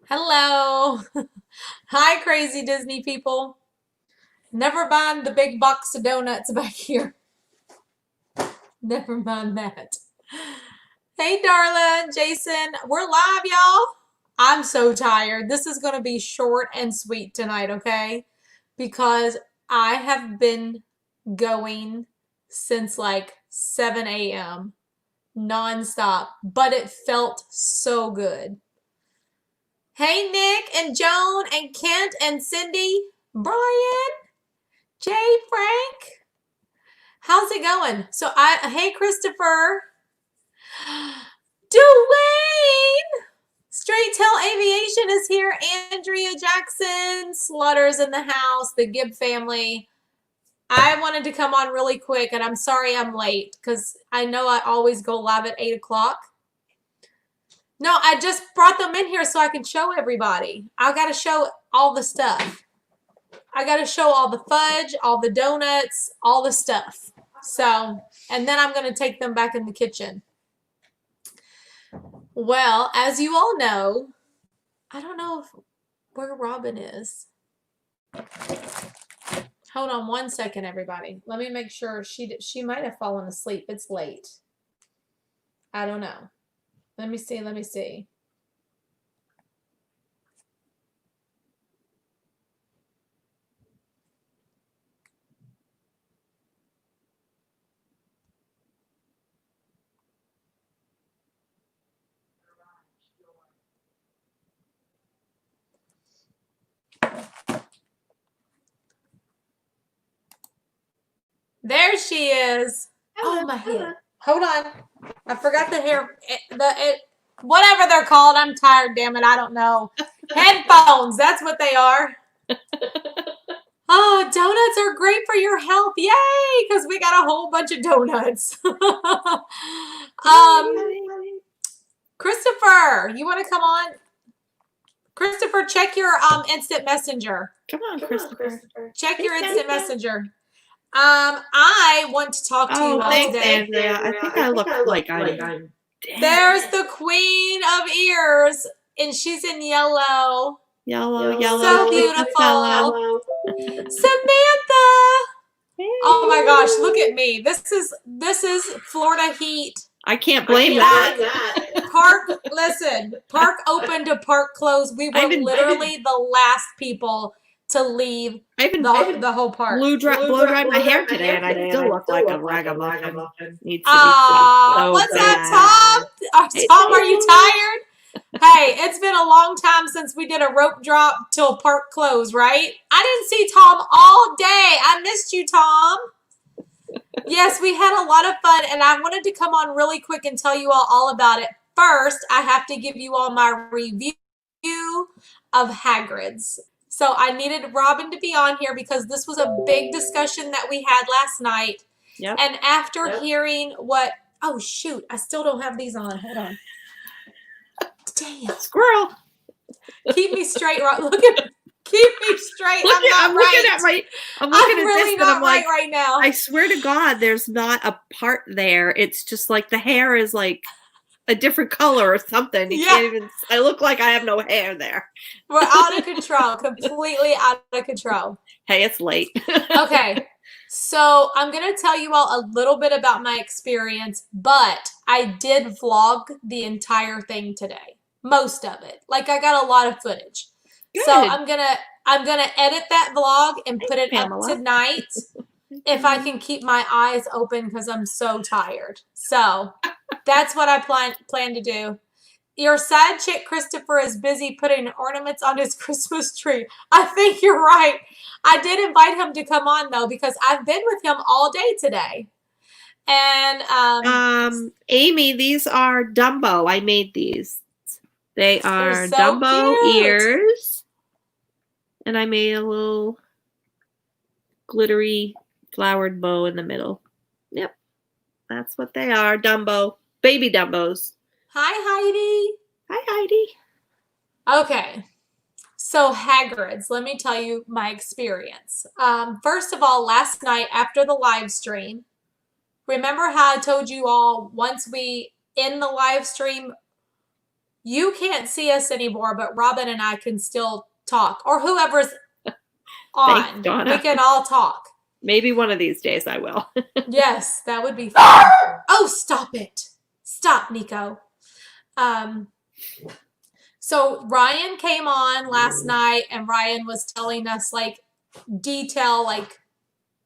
Hello. Hi, crazy Disney people. Never mind the big box of donuts back here. Never mind that. Hey, Darla, Jason. We're live, y'all. I'm so tired. This is going to be short and sweet tonight, okay? Because I have been going since like 7 a.m. nonstop, but it felt so good. Hey, Nick and Joan and Kent and Cindy, Brian, Jay, Frank. How's it going? Hey, Christopher, Dwayne, Straight Tail Aviation is here. Andrea Jackson, Slaughter's in the house, the Gibb family. I wanted to come on really quick, and I'm sorry I'm late because I know I always go live at 8 o'clock. No, I just brought them in here so I can show everybody. I got to show all the stuff. I got to show all the fudge, all the donuts, all the stuff. So, and then I'm going to take them back in the kitchen. Well, as you all know, I don't know where Robin is. Hold on one second, everybody. Let me make sure she might have fallen asleep. It's late. I don't know. Let me see. There she is. Oh, my head. Hold on. I forgot the hair. Whatever they're called. I'm tired, damn it. I don't know. Headphones. That's what they are. Oh, donuts are great for your health. Yay! Because we got a whole bunch of donuts. Christopher, you want to come on? Christopher, check your instant messenger. Come on, Christopher. Check your instant messenger. I want to talk to you all today. Andrea. I think I look like I'm. There's the queen of ears, and she's in yellow. Yellow. So beautiful. Samantha. Hey. Oh my gosh, look at me. This is Florida heat. I can't blame that. Park open to park closed. We were literally the last people to leave the whole park. Blow dried my hair today, and I still look like a ragamuffin. What's up, Tom? Tom, are you tired? Hey, it's been a long time since we did a rope drop till park closed, right? I didn't see Tom all day. I missed you, Tom. Yes, we had a lot of fun, and I wanted to come on really quick and tell you all about it. First, I have to give you all my review of Hagrid's. So I needed Robin to be on here because this was a big discussion that we had last night. Yep. And after hearing what... Oh, shoot. I still don't have these on. Hold on. Damn. Squirrel. Keep me straight. Look at... Keep me straight. I'm really not right right now. I swear to God, there's not a part there. It's just like the hair is like a different color or something. You can't even. I look like I have no hair there. We're out of control. Completely out of control. Hey, it's late. Okay. So I'm going to tell you all a little bit about my experience, but I did vlog the entire thing today. Most of it. Like I got a lot of footage. Good. So I'm gonna edit that vlog and put it up tonight if I can keep my eyes open because I'm so tired. So that's what I plan to do. Your side chick Christopher is busy putting ornaments on his Christmas tree. I think you're right. I did invite him to come on though because I've been with him all day today. And Amy, these are Dumbo. I made these. They are so Dumbo cute. Ears. And I made a little glittery flowered bow in the middle. Yep. That's what they are. Dumbo. Baby Dumbos. Hi, Heidi. Hi, Heidi. Okay. So Hagrid's. Let me tell you my experience. First of all, last night after the live stream, remember how I told you all once we end the live stream, You can't see us anymore, but Robin and I can still talk, or whoever's on. Thanks, Donna. We can all talk. Maybe one of these days I will. Yes, that would be fun. Oh, stop it. Stop, Nico. So Ryan came on last night, and Ryan was telling us like detail, like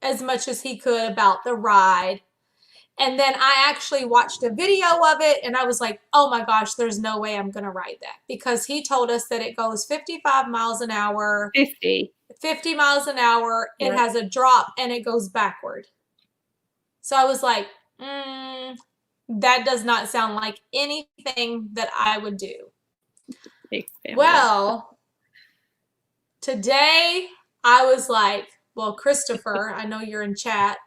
as much as he could about the ride. And then I actually watched a video of it, and I was like, oh my gosh, there's no way I'm going to ride that, because he told us that it goes 55 miles an hour. 50 miles an hour. It has a drop, and it goes backward. So I was like, that does not sound like anything that I would do. Well, today I was like, well, Christopher, I know you're in chat.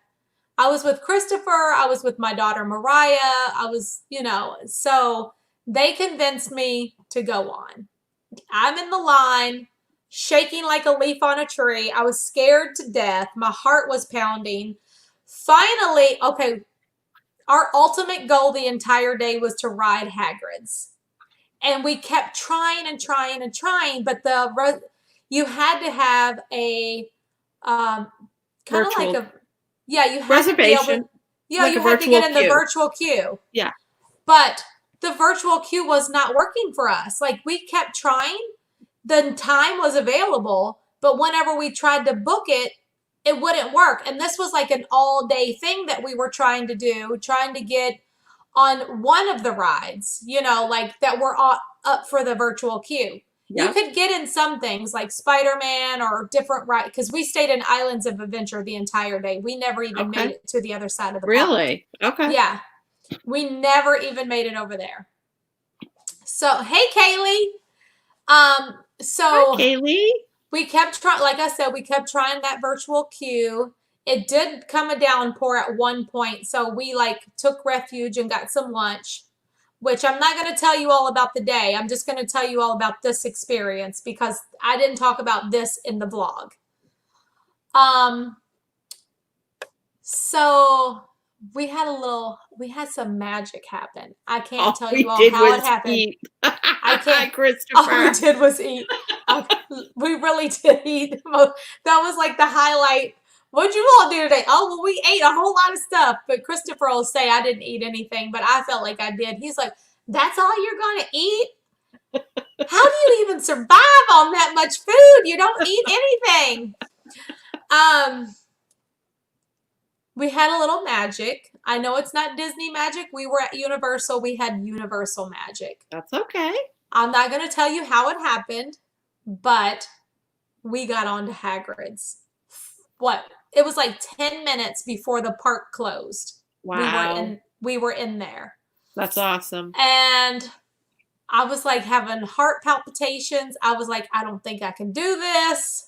I was with Christopher. I was with my daughter, Mariah. I was, so they convinced me to go on. I'm in the line, shaking like a leaf on a tree. I was scared to death. My heart was pounding. Finally, okay, our ultimate goal the entire day was to ride Hagrid's. And we kept trying and trying and trying, but you had to have a kind of like a you had reservation. To be able, like you had to get in the virtual queue. Yeah. But the virtual queue was not working for us. Like, we kept trying. The time was available, but whenever we tried to book it, it wouldn't work. And this was like an all-day thing that we were trying to do, trying to get on one of the rides, like that were up for the virtual queue. Yeah. You could get in some things like Spider-Man or different rides, because we stayed in Islands of Adventure the entire day. We never even made it to the other side of the park. Really? Okay. Yeah. We never even made it over there. So, hey, Kaylee. Hi, Kaylee. We kept trying, like I said, we kept trying that virtual queue. It did come a downpour at one point, so we took refuge and got some lunch, which I'm not going to tell you all about the day. I'm just going to tell you all about this experience, because I didn't talk about this in the vlog. So we had some magic happen. I can't tell you all how it happened. I can't. Christopher. All we did was eat. We really did eat. That was like the highlight. What'd you all do today? Oh, well, we ate a whole lot of stuff. But Christopher will say I didn't eat anything, but I felt like I did. He's like, that's all you're going to eat? How do you even survive on that much food? You don't eat anything. We had a little magic. I know it's not Disney magic. We were at Universal. We had Universal magic. That's okay. I'm not going to tell you how it happened, but we got onto Hagrid's. It was like 10 minutes before the park closed. Wow. We were in there. That's awesome. And I was like having heart palpitations. I was like, I don't think I can do this.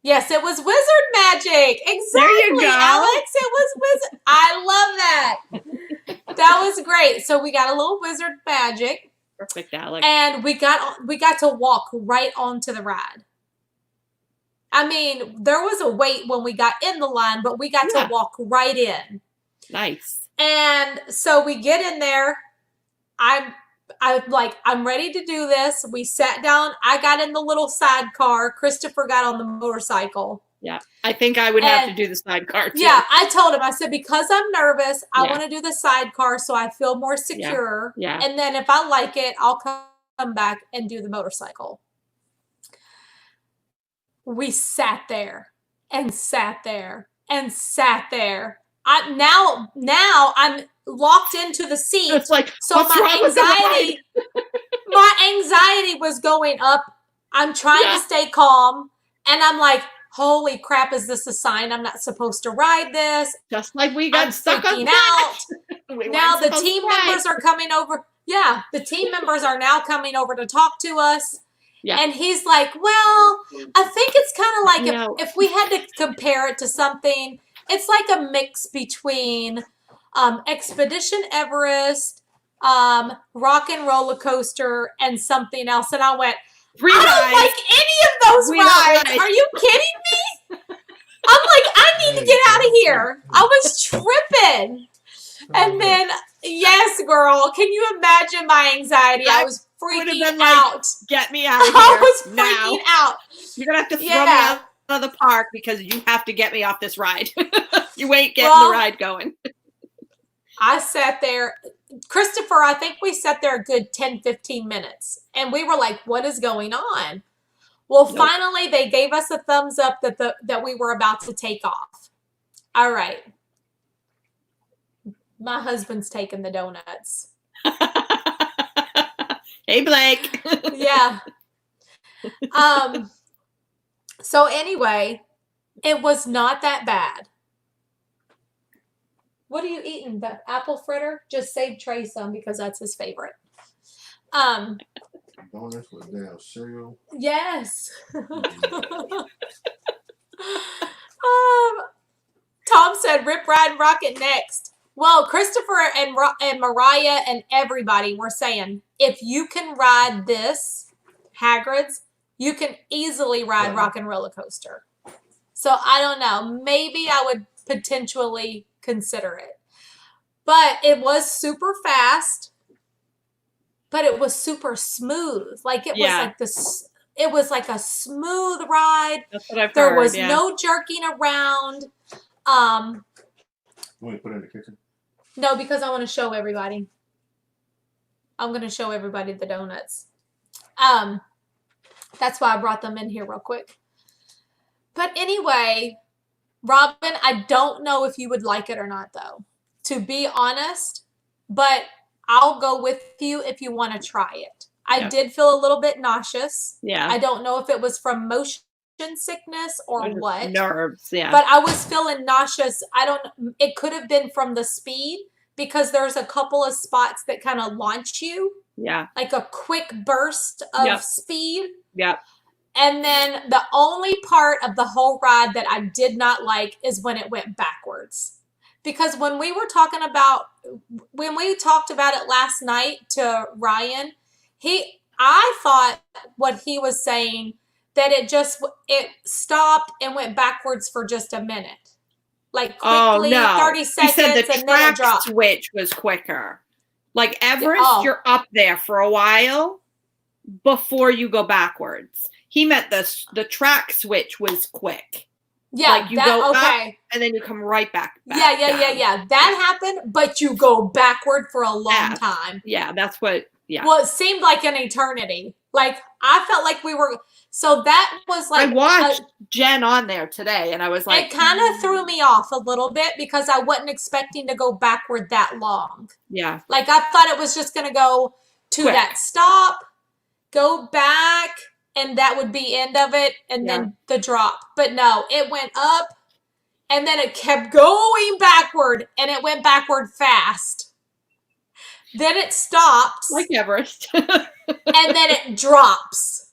Yes, it was wizard magic. Exactly, there you go. Alex. It was wizard. I love that. That was great. So we got a little wizard magic. Perfect, Alex. And we got to walk right onto the ride. I mean, there was a wait when we got in the line, but we got to walk right in. Nice. And so we get in there. I'm ready to do this. We sat down. I got in the little sidecar. Christopher got on the motorcycle. Yeah. I think I would have to do the sidecar too. Yeah. I told him, I said, because I'm nervous, I want to do the sidecar so I feel more secure. Yeah. And then if I like it, I'll come back and do the motorcycle. We sat there and sat there and sat there. Now I'm locked into the seat. It's like, so my anxiety was going up. I'm trying to stay calm, and I'm like, holy crap, is this a sign I'm not supposed to ride this? Just like we got stuck on out. Now the team members are coming over. Yeah, the team members are now coming over to talk to us. Yeah. And he's like, well, I think it's kind of like if we had to compare it to something, it's like a mix between Expedition Everest, Rock and Roller Coaster, and something else. And I went, I don't like any of those rides. Are you kidding me? I'm like, I need to get out of here. I was tripping. And then, yes, girl, can you imagine my anxiety? I was would have freaking been like, out. get me out of here I was now. freaking out. You're going to have to throw me out of the park because you have to get me off this ride. You ain't getting the ride going. I sat there. Christopher, I think we sat there a good 10, 15 minutes. And we were like, what is going on? Well, finally, they gave us a thumbs up that we were about to take off. All right. My husband's taking the donuts. Hey, Blake. Yeah. So anyway, it was not that bad. What are you eating? The apple fritter? Just save Trey some because that's his favorite. Donuts with damn cereal. Yes. Tom said, "Rip, Ride, and Rocket next." Well, Christopher and Mariah and everybody were saying, if you can ride this, Hagrid's, you can easily ride Rock and Roller Coaster. So I don't know. Maybe I would potentially consider it. But it was super fast. But it was super smooth. Like it was like this. It was like a smooth ride. That's what I've heard. There was no jerking around. You want to put it in the kitchen? No, because I want to show everybody. I'm going to show everybody the donuts. That's why I brought them in here real quick. But anyway, Robin, I don't know if you would like it or not, though. To be honest, but I'll go with you if you want to try it. I did feel a little bit nauseous. Yeah. I don't know if it was from motion sickness or what. Nerves, yeah. But I was feeling nauseous. It could have been from the speed because there's a couple of spots that kind of launch you. Yeah. Like a quick burst of speed. Yep. And then the only part of the whole ride that I did not like is when it went backwards. Because when we talked about it last night to Ryan, I thought what he was saying that it stopped and went backwards for just a minute. Like quickly, 30 seconds, he said the and then it dropped. Switch was quicker. Like Everest, you're up there for a while before you go backwards. He meant the track switch was quick. Yeah, like you go up and then you come right back. Yeah. That happened, but you go backward for a long time. Yeah, that's what. Yeah. Well, it seemed like an eternity. Like I felt like we were. So that was like I watched Jen on there today, and I was like, it kind of threw me off a little bit because I wasn't expecting to go backward that long. Yeah. Like I thought it was just going to go to that stop, go back. And that would be end of it, and then the drop. But no, it went up, and then it kept going backward, and it went backward fast. Then it stops. Like Everest. And then it drops.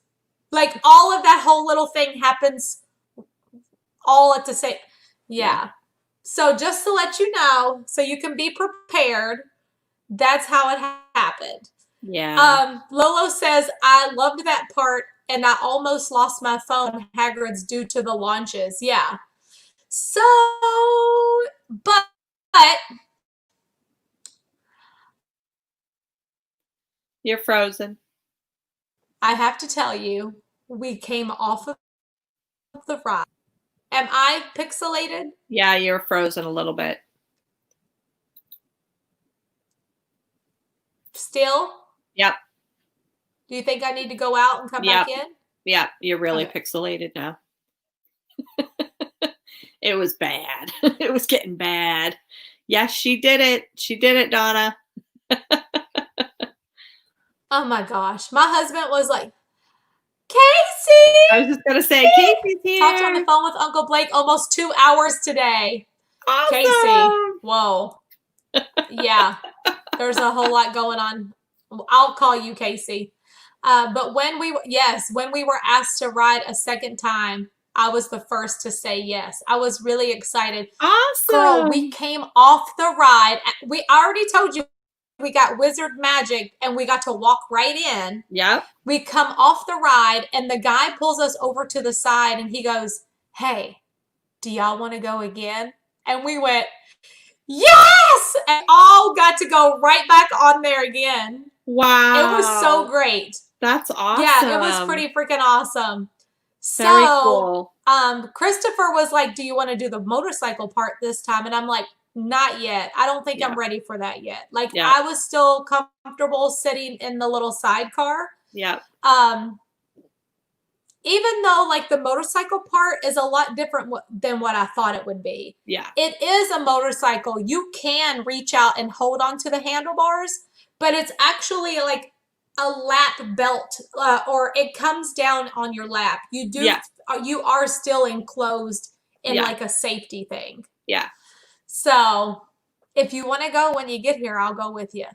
Like all of that whole little thing happens all at the same. Yeah. So just to let you know, so you can be prepared, that's how it happened. Yeah. Lolo says, I loved that part. And I almost lost my phone, Hagrid's, due to the launches. Yeah. So, but you're frozen. I have to tell you, we came off of the ride. Am I pixelated? Yeah, you're frozen a little bit. Still? Yep. Do you think I need to go out and come back in? Yeah, you're really pixelated now. It was bad. It was getting bad. Yes, she did it. She did it, Donna. Oh my gosh. My husband was like, Casey! I was just going to say, Casey's here. Talked on the phone with Uncle Blake almost 2 hours today. Awesome. Casey. Whoa. Yeah. There's a whole lot going on. I'll call you Casey. But when we were asked to ride a second time, I was the first to say yes. I was really excited. Awesome. Girl, we came off the ride. I already told you we got wizard magic and we got to walk right in. Yep. We come off the ride and the guy pulls us over to the side and he goes, hey, do y'all want to go again? And we went, yes! And all got to go right back on there again. Wow. It was so great. That's awesome. Yeah, it was pretty freaking awesome. Very So, cool. Christopher was like, do you want to do the motorcycle part this time? And I'm like, not yet. I don't think Yeah. I'm ready for that yet. Like, Yeah. I was still comfortable sitting in the little sidecar. Yeah. Even though like the motorcycle part is a lot different than what I thought it would be. Yeah. It is a motorcycle. You can reach out and hold onto the handlebars, but it's actually like a lap belt, or it comes down on your lap. You are still enclosed in like a safety thing. Yeah. So if you want to go when you get here, I'll go with you.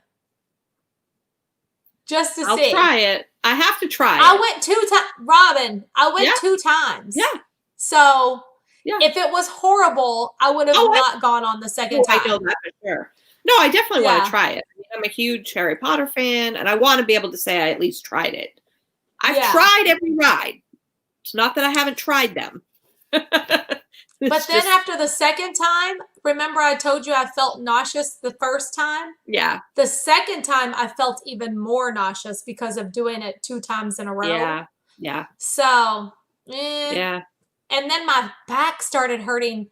Just to see. I'll try it. I have to try it. I went 2 times, Robin. I went 2 times. Yeah. So if it was horrible, I would have not gone on the second time. I know that for sure. No, I definitely want to try it. I mean, I'm a huge Harry Potter fan, and I want to be able to say I at least tried it. I've tried every ride. It's not that I haven't tried them. But then after the second time, remember I told you I felt nauseous the first time? Yeah. The second time I felt even more nauseous because of doing it 2 times in a row. Yeah. Yeah. So, yeah. And then my back started hurting.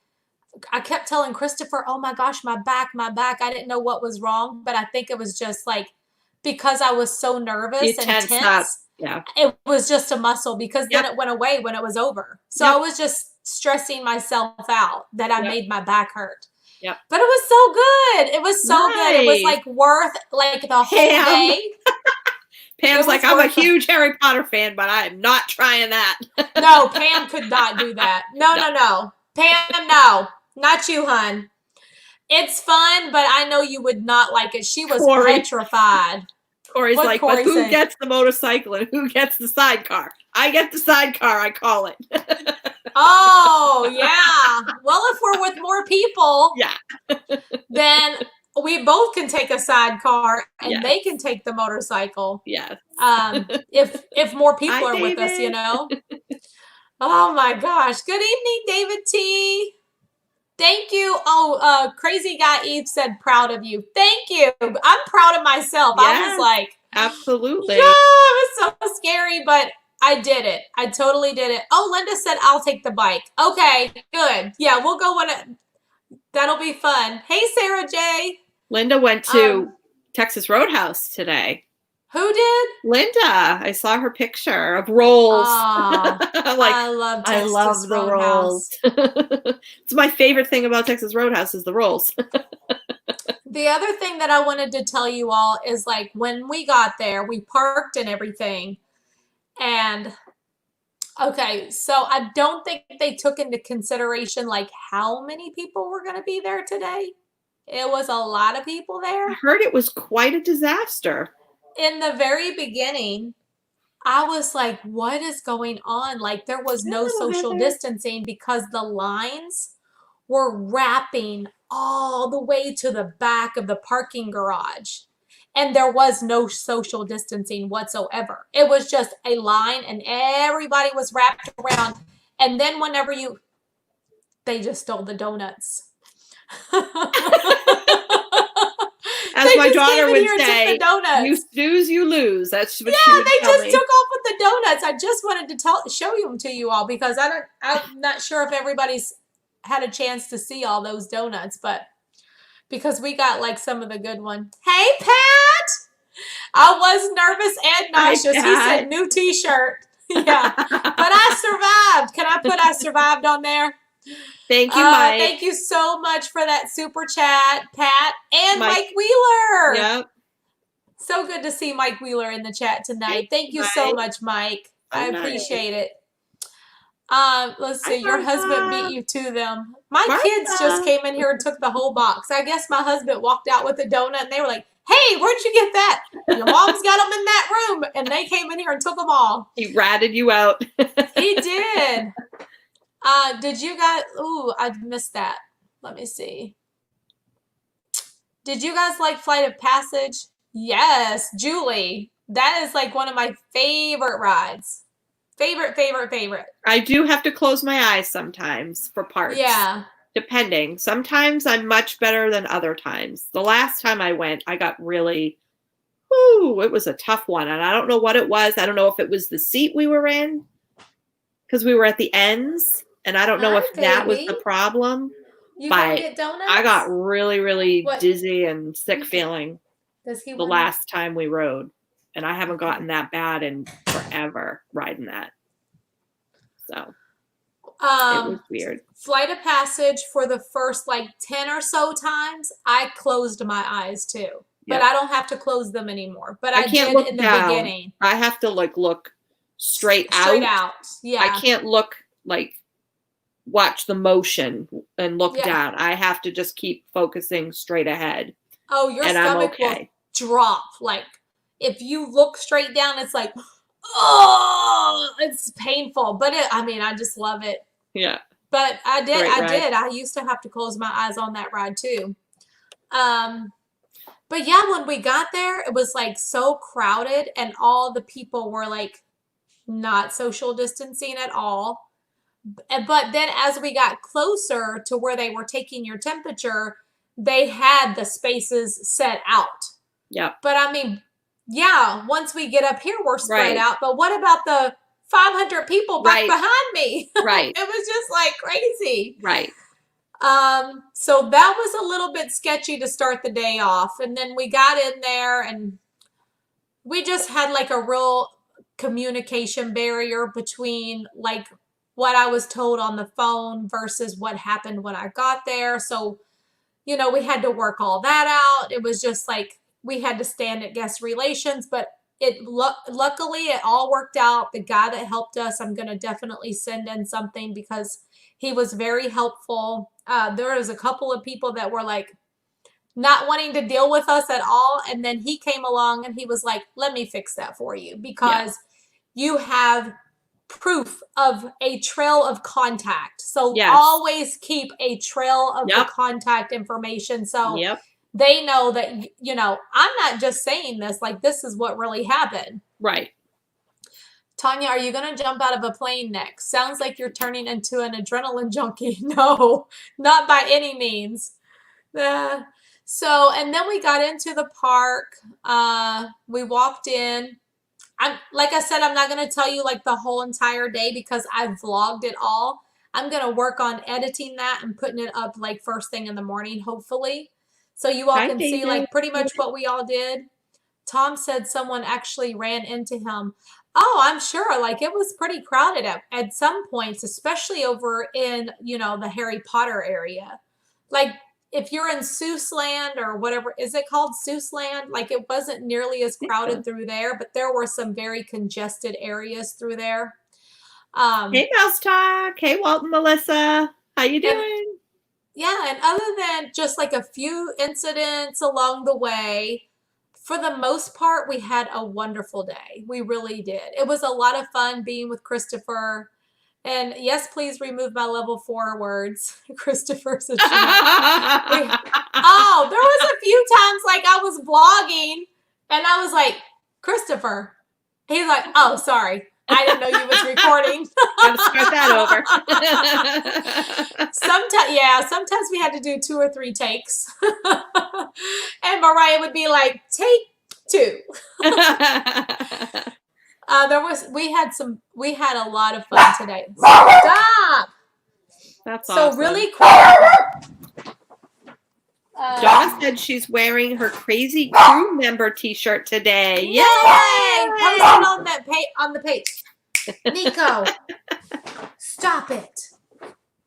I kept telling Christopher, oh my gosh, my back. I didn't know what was wrong, but I think it was just like because I was so nervous and tense. Yeah. It was just a muscle because then it went away when it was over. So I was just stressing myself out that I made my back hurt. Yep. But it was so good. It was so good. It was like worth like the whole day. Pam's like, I'm a huge Harry Potter fan, but I'm not trying that. No, Pam could not do that. No. Pam, no. Not you, hun. It's fun, but I know you would not like it. She was petrified. Corey's like, but who gets the motorcycle and who gets the sidecar? I get the sidecar, I call it. Oh, yeah. Well, if we're with more people, then we both can take a sidecar and they can take the motorcycle. Yes. If more people are with us, you know. Oh my gosh. Good evening, David T. Thank you. Oh, Crazy Guy Eve said proud of you. Thank you. I'm proud of myself. Yes, I was like, absolutely. Yeah, it was so scary, but I did it. I totally did it. Oh, Linda said I'll take the bike. Okay, good. Yeah, we'll go when that'll be fun. Hey, Sarah J. Linda went to Texas Roadhouse today. Who did? Linda. I saw her picture of rolls. Oh, I love Texas the rolls. It's my favorite thing about Texas Roadhouse is the rolls. The other thing that I wanted to tell you all is like when we got there, we parked and everything. And okay, so I don't think they took into consideration like how many people were going to be there today. It was a lot of people there. I heard it was quite a disaster. In the very beginning, I was like, what is going on? Like there was no social distancing because the lines were wrapping all the way to the back of the parking garage. And there was no social distancing whatsoever. It was just a line and everybody was wrapped around. And then whenever they just stole the donuts. As my daughter would say, you snooze, you lose. That's what she would tell me. They just took off with the donuts. I just wanted to show them to you all because I'm not sure if everybody's had a chance to see all those donuts, but because we got like some of the good one. Hey, Pat! I was nervous and nauseous. He said new t-shirt. Yeah, but I survived. Can I put I survived on there? Thank you, Mike. Thank you so much for that super chat, Pat and Mike Wheeler. Yep. So good to see Mike Wheeler in the chat tonight. Thank you so much, Mike. I appreciate it. Let's see. Your husband beat you to them. My kids just came in here and took the whole box. I guess my husband walked out with a donut and they were like, hey, where'd you get that? Your mom's got them in that room. And they came in here and took them all. He ratted you out. He did. Did you guys, I missed that. Let me see. Did you guys like Flight of Passage? Yes, Julie. That is like one of my favorite rides. Favorite. I do have to close my eyes sometimes for parts. Yeah. Depending. Sometimes I'm much better than other times. The last time I went, I got really whoo, it was a tough one. And I don't know what it was. I don't know if it was the seat we were in because we were at the ends. And I don't know Hi, if that was baby. the problem. You But want to get donuts? I got really, really What? dizzy and sick feeling Does he the want last time we rode. And I haven't gotten that bad in forever riding that. So it was weird. Flight of Passage, for the first like 10 or so times, I closed my eyes too. But Yep. I don't have to close them anymore. But I can't did look in the down. beginning. I have to like look straight out. Yeah. I can't look like watch the motion and look Yeah. down. I have to just keep focusing straight ahead. Oh, your and stomach I'm okay. will drop. Like if you look straight down, it's like, oh, it's painful. But I just love it. Yeah. But I did. Great ride. I used to have to close my eyes on that ride too. But yeah, when we got there, it was like so crowded and all the people were like not social distancing at all. But then as we got closer to where they were taking your temperature, they had the spaces set out. Yeah. But I mean, yeah, once we get up here, we're spread Right. out. But what about the 500 people back Right. behind me? Right. It was just like crazy. Right. So that was a little bit sketchy to start the day off. And then we got in there and we just had like a real communication barrier between like what I was told on the phone versus what happened when I got there. So, we had to work all that out. It was just like we had to stand at guest relations, but luckily it all worked out. The guy that helped us, I'm going to definitely send in something because he was very helpful. There was a couple of people that were like not wanting to deal with us at all. And then he came along and he was like, let me fix that for you because you have proof of a trail of contact. So always keep a trail of the contact information. So they know that, I'm not just saying this, like this is what really happened. Right. Tanya, are you going to jump out of a plane next? Sounds like you're turning into an adrenaline junkie. No, not by any means. So, and then we got into the park. We walked in. Like I said, I'm not going to tell you like the whole entire day because I vlogged it all. I'm going to work on editing that and putting it up like first thing in the morning, hopefully. So you all can see like pretty much what we all did. Tom said someone actually ran into him. Oh, I'm sure. Like it was pretty crowded at some points, especially over in, the Harry Potter area. Like if you're in Seuss Land or whatever, is it called Seuss Land? Like it wasn't nearly as crowded through there, but there were some very congested areas through there. Hey, Mouse Talk. Hey, Walt and Melissa. How you doing? And other than just like a few incidents along the way, for the most part, we had a wonderful day. We really did. It was a lot of fun being with Christopher. And yes, please remove my level 4 words. Christopher said, there was a few times like I was vlogging and I was like, Christopher. He's like, oh, sorry. I didn't know you was recording. Gotta start that over. Sometimes we had to do 2 or 3 takes. And Mariah would be like, take 2. We had a lot of fun today. Stop. That's awesome. So really quick. Donna said she's wearing her crazy crew member t-shirt today. Yay! Post it on the page. Nico, stop it.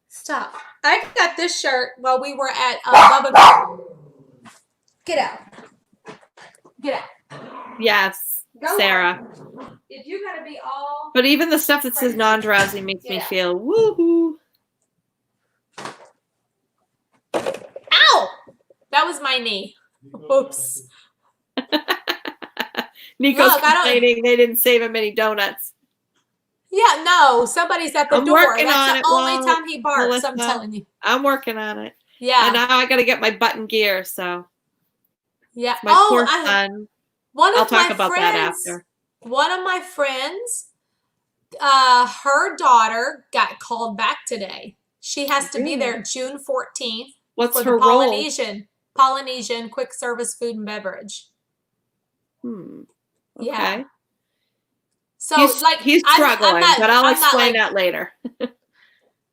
Stop. I got this shirt while we were at Bubba. Get out. Get out. Yes, Go Sarah. on. If you gotta be all. But even the stuff that says non-drowsy makes me feel woohoo. Ow! That was my knee. Oops. Nico's complaining they didn't save him any donuts. Yeah, no. Somebody's at the I'm door. working That's on the it, only time he barks, Melissa. I'm telling you. I'm working on it. Yeah. And now I got to get my button gear, so. Yeah. My poor son. I'll talk about that after. One of my friends, her daughter got called back today. She has to be there June 14th. What's for her the role? Polynesian quick service food and beverage. Okay. Yeah. So he's struggling, I'm not, but I'll I'm explain not that later.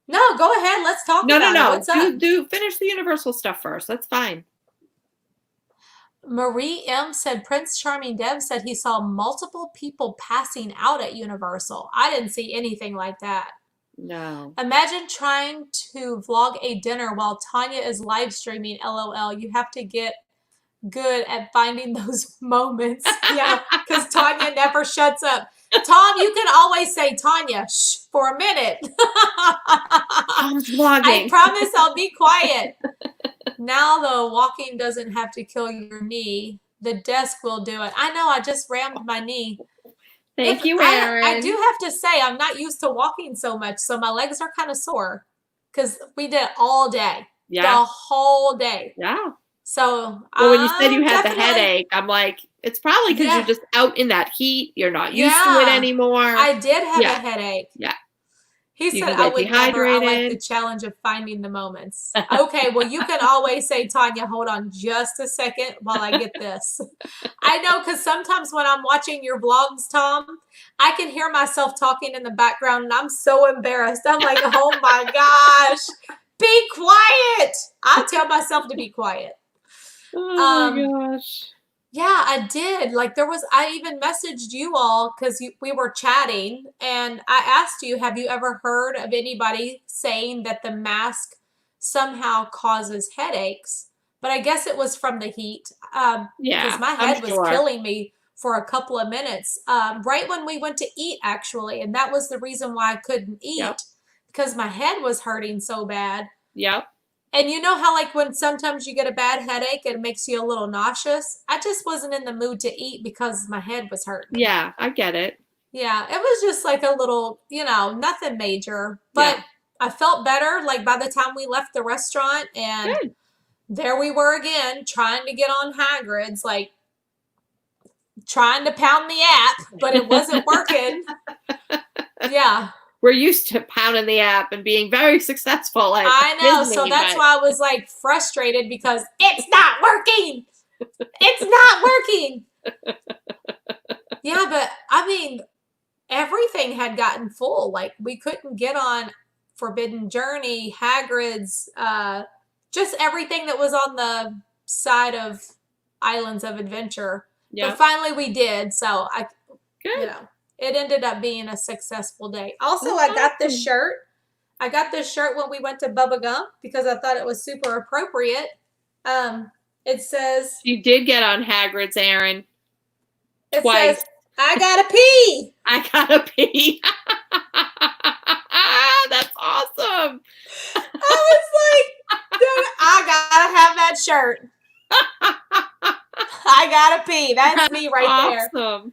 No, go ahead. Let's talk No. about it. What's up? Do finish the Universal stuff first. That's fine. Marie M said Prince Charming Dev said he saw multiple people passing out at Universal. I didn't see anything like that. No. Imagine trying to vlog a dinner while Tanya is live streaming. LOL. You have to get good at finding those moments. Yeah, because Tanya never shuts up. Tom, you can always say, Tanya, shh, for a minute. I'm vlogging. I promise I'll be quiet. Now, though, walking doesn't have to kill your knee. The desk will do it. I know, I just rammed my knee. Thank you, Erin. I do have to say, I'm not used to walking so much, so my legs are kind of sore because we did it all day. Yeah. The whole day. Yeah. So, well, when you said you had the headache, I'm like, it's probably because you're just out in that heat. You're not used to it anymore. I did have a headache. Yeah. He said I would never. I like the challenge of finding the moments. Okay, well, you can always say, Tanya, hold on just a second while I get this. I know, because sometimes when I'm watching your vlogs, Tom, I can hear myself talking in the background, and I'm so embarrassed. I'm like, oh my gosh, be quiet. I tell myself to be quiet. Oh my gosh. Yeah, I did. Like I even messaged you all because we were chatting and I asked you, have you ever heard of anybody saying that the mask somehow causes headaches? But I guess it was from the heat. Because my head was killing me for a couple of minutes. Right when we went to eat, actually. And that was the reason why I couldn't eat because my head was hurting so bad. Yep. And you know how like when sometimes you get a bad headache and it makes you a little nauseous? I just wasn't in the mood to eat because my head was hurting. Yeah, I get it. Yeah, it was just like a little, nothing major. But I felt better like by the time we left the restaurant and there we were again trying to get on Hagrid's, like trying to pound the app, but it wasn't working. Yeah. We're used to pounding the app and being very successful at I know, Disney, so that's why I was like frustrated because it's not working. It's not working. Yeah, but I mean, everything had gotten full. Like we couldn't get on Forbidden Journey, Hagrid's, just everything that was on the side of Islands of Adventure. Yep. But finally we did, so it ended up being a successful day. Also, I got this shirt. I got this shirt when we went to Bubba Gump because I thought it was super appropriate. It says... You did get on Hagrid's, Erin. It says, I gotta pee. I gotta pee. That's awesome. I was like, I gotta have that shirt. I gotta pee. That's me right there.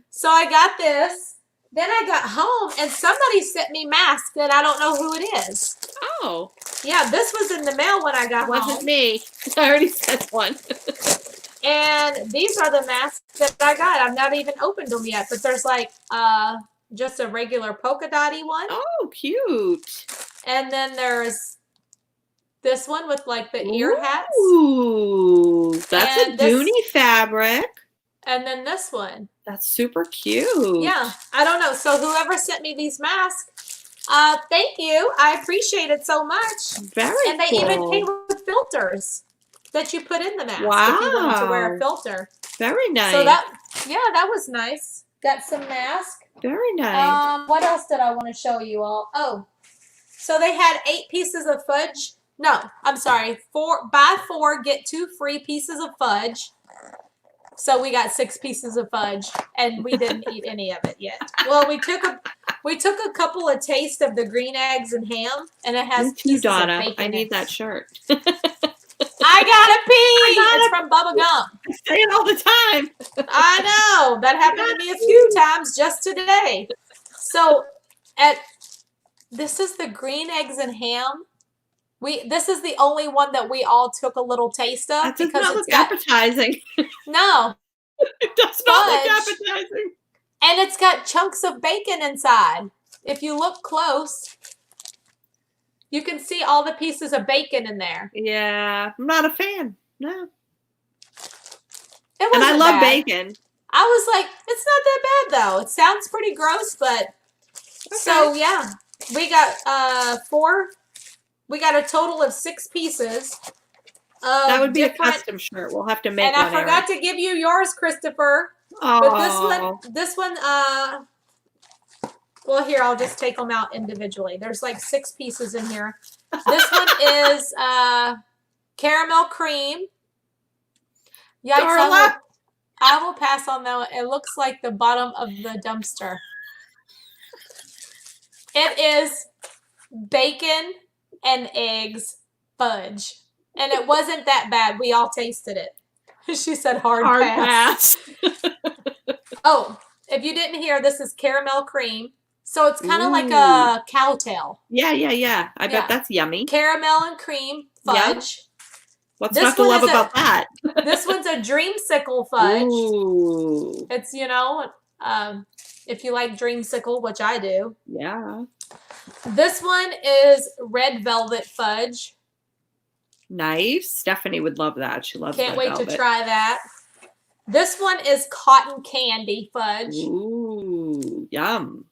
So I got this. Then I got home and somebody sent me masks and I don't know who it is. Oh. Yeah, this was in the mail when I got home. It wasn't me. I already sent one. And these are the masks that I got. I've not even opened them yet, but there's like just a regular polka dotty one. Oh, cute. And then there's this one with like the ear hats. Ooh, that's a Dooney fabric. And then this one. That's super cute. Yeah, I don't know. So whoever sent me these masks, thank you. I appreciate it so much. Very cool. And they even came with filters that you put in the mask if you wanted to wear a filter. Very nice. So that was nice. Got some mask. Very nice. What else did I want to show you all? Oh, so they had 8 pieces of fudge. No, I'm sorry. Buy 4, get 2 free pieces of fudge. So we got 6 pieces of fudge, and we didn't eat any of it yet. Well, we took a couple of tastes of the green eggs and ham, and it has pieces of bacon. I need that shirt. I gotta pee. It's from Bubba Gump. I say it all the time. I know that happened to me a few times just today. So, this is the green eggs and ham. This is the only one that we all took a little taste of. That does not look appetizing. No. It does not look appetizing. And it's got chunks of bacon inside. If you look close, you can see all the pieces of bacon in there. Yeah, I'm not a fan. No. And I love bacon. I was like, it's not that bad though. It sounds pretty gross, but so yeah, we got 4. We got a total of 6 pieces. That would be a custom shirt. We'll have to make one. And I forgot to give you yours, Christopher. Oh. But this one, well, here, I'll just take them out individually. There's like 6 pieces in here. This one is caramel cream. Yikes, I will pass on that one. It looks like the bottom of the dumpster. It is bacon and eggs fudge. And it wasn't that bad. We all tasted it. She said hard pass. Oh, if you didn't hear, this is caramel cream. So it's kind of like a cowtail. Yeah. I bet that's yummy. Caramel and cream fudge. Yep. What's not to love about that? This one's a dreamsicle fudge. Ooh. It's, if you like dreamsicle, which I do. Yeah. This one is red velvet fudge. Nice. Stephanie would love that. She loves Can't red wait velvet. to try that. This one is cotton candy fudge. Ooh, yum.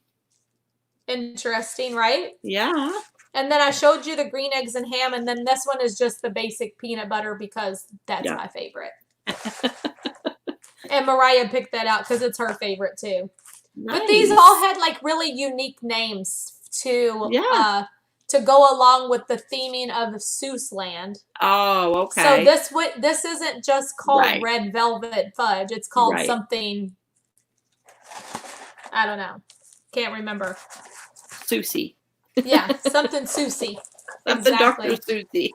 Interesting, right? Yeah. And then I showed you the green eggs and ham, and then this one is just the basic peanut butter because that's my favorite. And Mariah picked that out because it's her favorite too. Nice. But these all had like really unique names to go along with the theming of Seuss Land. Oh, okay. So this isn't just called red velvet fudge. It's called something. I don't know. Can't remember. Susie. Yeah, something Susie. Something Dr. Susie.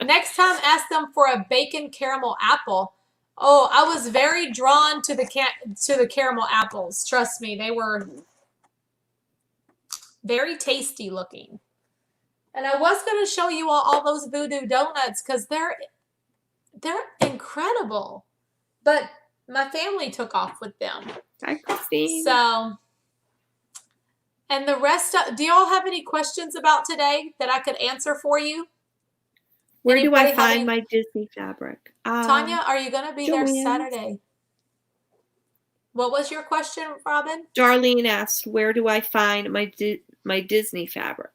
Next time, ask them for a bacon caramel apple. Oh, I was very drawn to the caramel apples. Trust me, they were very tasty looking. And I was going to show you all those Voodoo Doughnut because they're incredible. But my family took off with them. Hi, Christine. So, and the rest do y'all have any questions about today that I could answer for you? Where do I find my Disney fabric? Tanya, are you going to be there Saturday? What was your question, Robin? Darlene asked, where do I find my Disney fabric?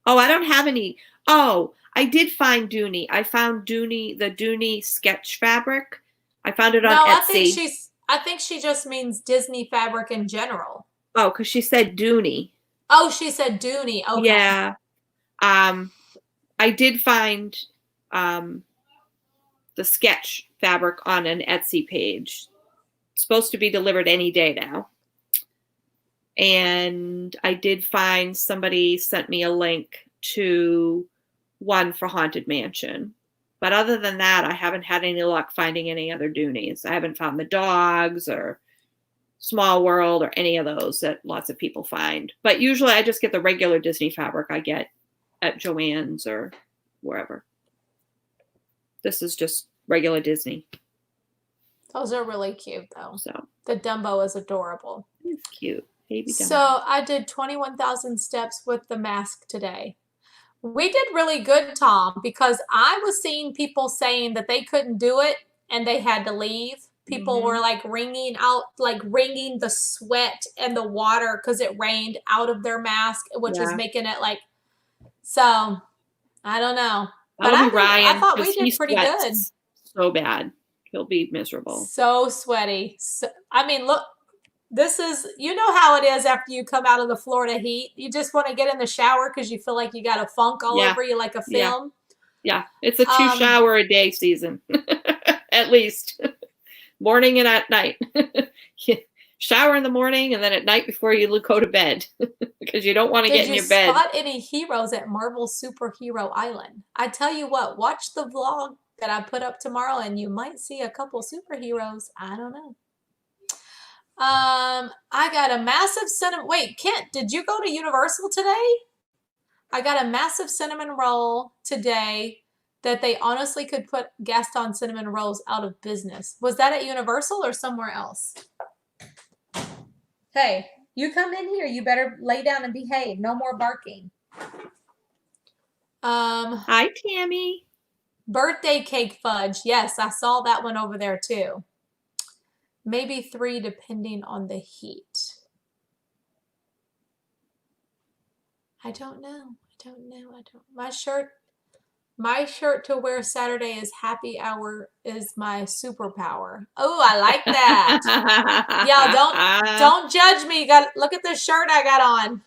Oh, I don't have any. Oh, I did find Dooney. I found the Dooney sketch fabric. I found it on Etsy. I think she just means Disney fabric in general. Oh, because she said Dooney. Oh, she said Dooney. Okay. Yeah. I did find the sketch fabric on an Etsy page. It's supposed to be delivered any day now. And I did find somebody sent me a link to one for Haunted Mansion. But other than that, I haven't had any luck finding any other Doonies. I haven't found the dogs or Small World or any of those that lots of people find. But usually I just get the regular Disney fabric I get at Joann's or wherever. This is just regular Disney. Those are really cute, though. So the Dumbo is adorable. It's cute. Baby Dumbo. So I did 21,000 steps with the mask today. We did really good, Tom, because I was seeing people saying that they couldn't do it and they had to leave. People were like wringing the sweat and the water because it rained out of their mask, which was making it like, so I don't know. But I thought we did pretty good. So bad. He'll be miserable. So sweaty. So, I mean, look, this is, you know how it is after you come out of the Florida heat. You just want to get in the shower because you feel like you got a funk all over you like a film. Yeah. It's a 2 shower a day season. At least. Morning and at night. Shower in the morning and then at night before you go to bed. Because you don't want to get in your bed. Did you spot any heroes at Marvel Superhero Island? I tell you what, watch the vlog that I put up tomorrow and you might see a couple superheroes. I don't know. I got a massive cinnamon. Wait, Kent, did you go to Universal today? I got a massive cinnamon roll today that they honestly could put Gaston cinnamon rolls out of business. Was that at Universal or somewhere else? Hey, you come in here. You better lay down and behave. No more barking. Hi, Tammy. Birthday cake fudge. Yes, I saw that one over there too. Maybe 3 depending on the heat. I don't know. My shirt to wear Saturday is happy hour is my superpower. Oh, I like that. Y'all don't judge me. Look at the shirt I got on.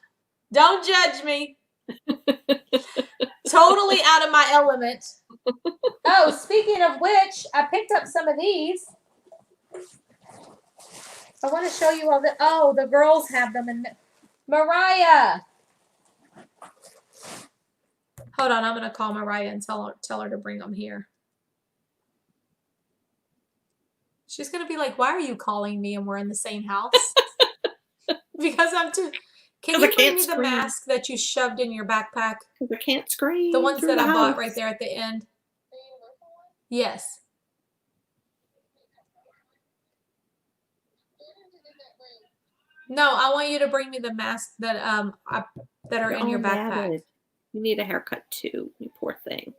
Don't judge me. Totally out of my element. Oh, speaking of which, I picked up some of these. I want to show you all the. Oh, the girls have them. And Mariah. Hold on, I'm going to call Mariah and tell her to bring them here. She's going to be like, why are you calling me and we're in the same house? Because I'm too... Can you bring me the mask that you shoved in your backpack? Because I can't scream. The ones that I bought right there at the end. Yes. No, I want you to bring me the masks that that are in your backpack. You need a haircut too, you poor thing.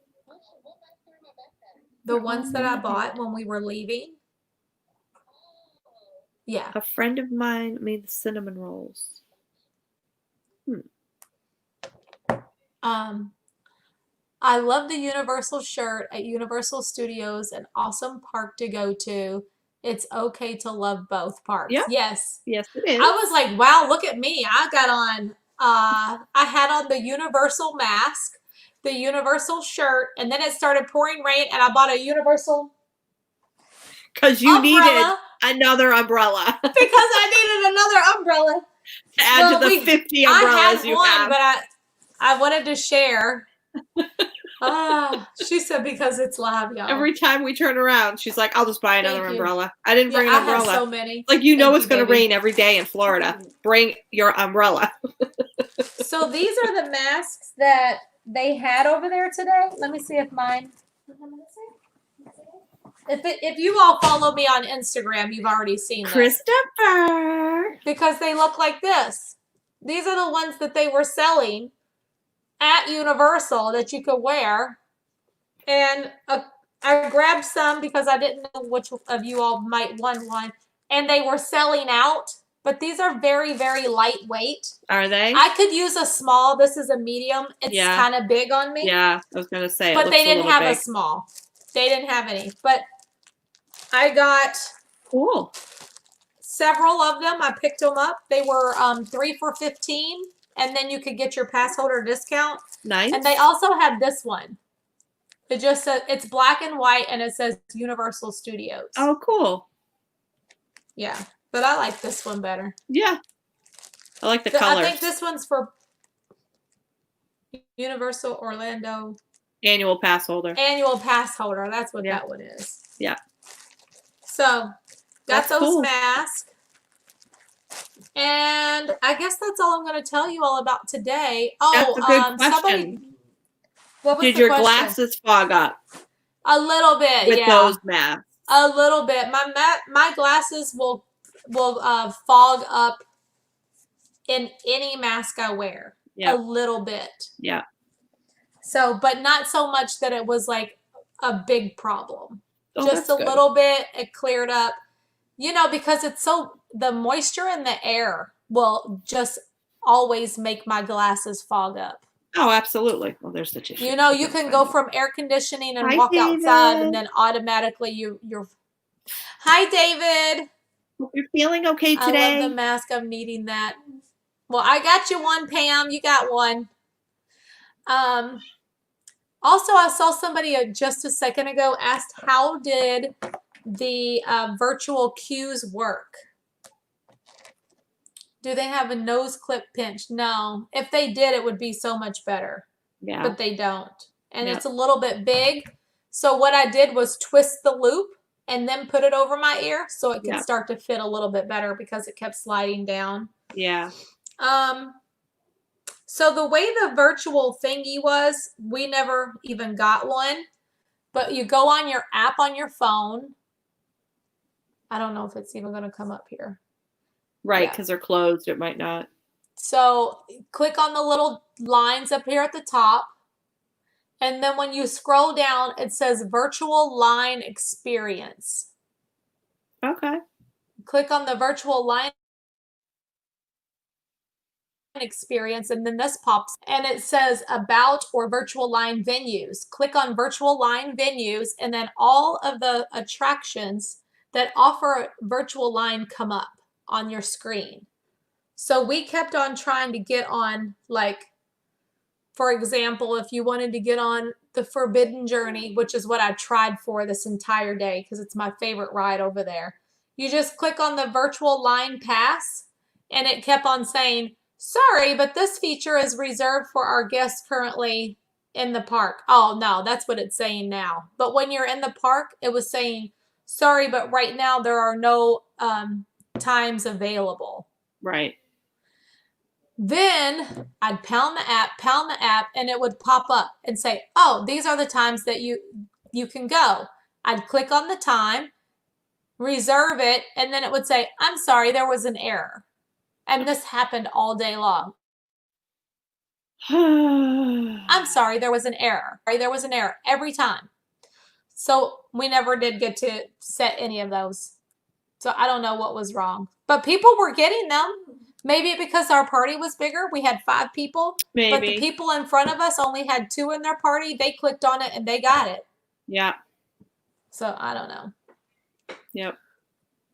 The ones that I bought when we were leaving. Yeah. A friend of mine made the cinnamon rolls. I love the Universal shirt at Universal Studios, an awesome park to go to. It's okay to love both parks. Yep. Yes. Yes, it is. I was like, wow, look at me. I got on, I had on the Universal mask, the Universal shirt, and then it started pouring rain, and I bought a Universal because you needed another umbrella. Because I needed another umbrella. To add to the 50 umbrellas you have. But I wanted to share. She said because it's live, y'all. Every time we turn around, she's like, I'll just buy another umbrella. I didn't bring an umbrella. I have so many. Like, it's going to rain every day in Florida. Bring your umbrella. So these are the masks that they had over there today. Let me see if mine... If you all follow me on Instagram, you've already seen them. Christopher. Because they look like this. These are the ones that they were selling at Universal that you could wear. And I grabbed some because I didn't know which of you all might want one. And they were selling out. But these are very, very lightweight. Are they? I could use a small. This is a medium. It's kind of big on me. Yeah, I was going to say. But they didn't have a small. They didn't have any. But I got several of them. I picked them up. They were 3 for $15. And then you could get your pass holder discount. Nice. And they also had this one. It just says, it's black and white, and it says Universal Studios. Oh, cool. Yeah. But I like this one better. Yeah. I like the colors. I think this one's for Universal Orlando. Annual pass holder. Annual pass holder. That's what that one is. Yeah. So, got those masks. And I guess that's all I'm going to tell you all about today. That's a good question. Did your glasses fog up? A little bit, with those masks. A little bit. My glasses will fog up in any mask I wear. A little bit. Yeah. So, but not so much that it was like a big problem. Just a little bit. It cleared up. Because it's the moisture in the air will just always make my glasses fog up. Oh, absolutely. Well, there's the tissue. You can go from air conditioning and walk outside, and then automatically you're. Hi, David. Hope you're feeling okay today. I love the mask. I'm needing that. Well, I got you one, Pam. You got one. Also, I saw somebody just a second ago asked, how did the virtual cues work? Do they have a nose clip pinch? No. If they did, it would be so much better. Yeah. But they don't. And it's a little bit big. So what I did was twist the loop and then put it over my ear so it could start to fit a little bit better because it kept sliding down. Yeah. So the way the virtual thingy was, we never even got one. But you go on your app on your phone. I don't know if it's even going to come up here. Right, because they're closed. It might not. So click on the little lines up here at the top. And then when you scroll down, it says Virtual Line Experience. Okay. click on the virtual line experience, and then this pops and it says about or virtual line venues. Click on virtual line venues, and then all of the attractions that offer virtual line come up on your screen. So we kept on trying to get on, like, for example, if you wanted to get on the Forbidden Journey, which is what I tried for this entire day because it's my favorite ride over there, you just click on the virtual line pass, and it kept on saying, sorry, but this feature is reserved for our guests currently in the park. Oh, no, that's what it's saying now. But when you're in the park, it was saying, sorry, but right now there are no times available. Right. Then I'd pound the app, and it would pop up and say, oh, these are the times that you can go. I'd click on the time, reserve it, and then it would say, I'm sorry, there was an error. And this happened all day long. I'm sorry, there was an error. There was an error every time. So we never did get to set any of those. So I don't know what was wrong. But people were getting them. Maybe because our party was bigger. We had 5 people. Maybe. But the people in front of us only had 2 in their party. They clicked on it and they got it. Yeah. So I don't know. Yep.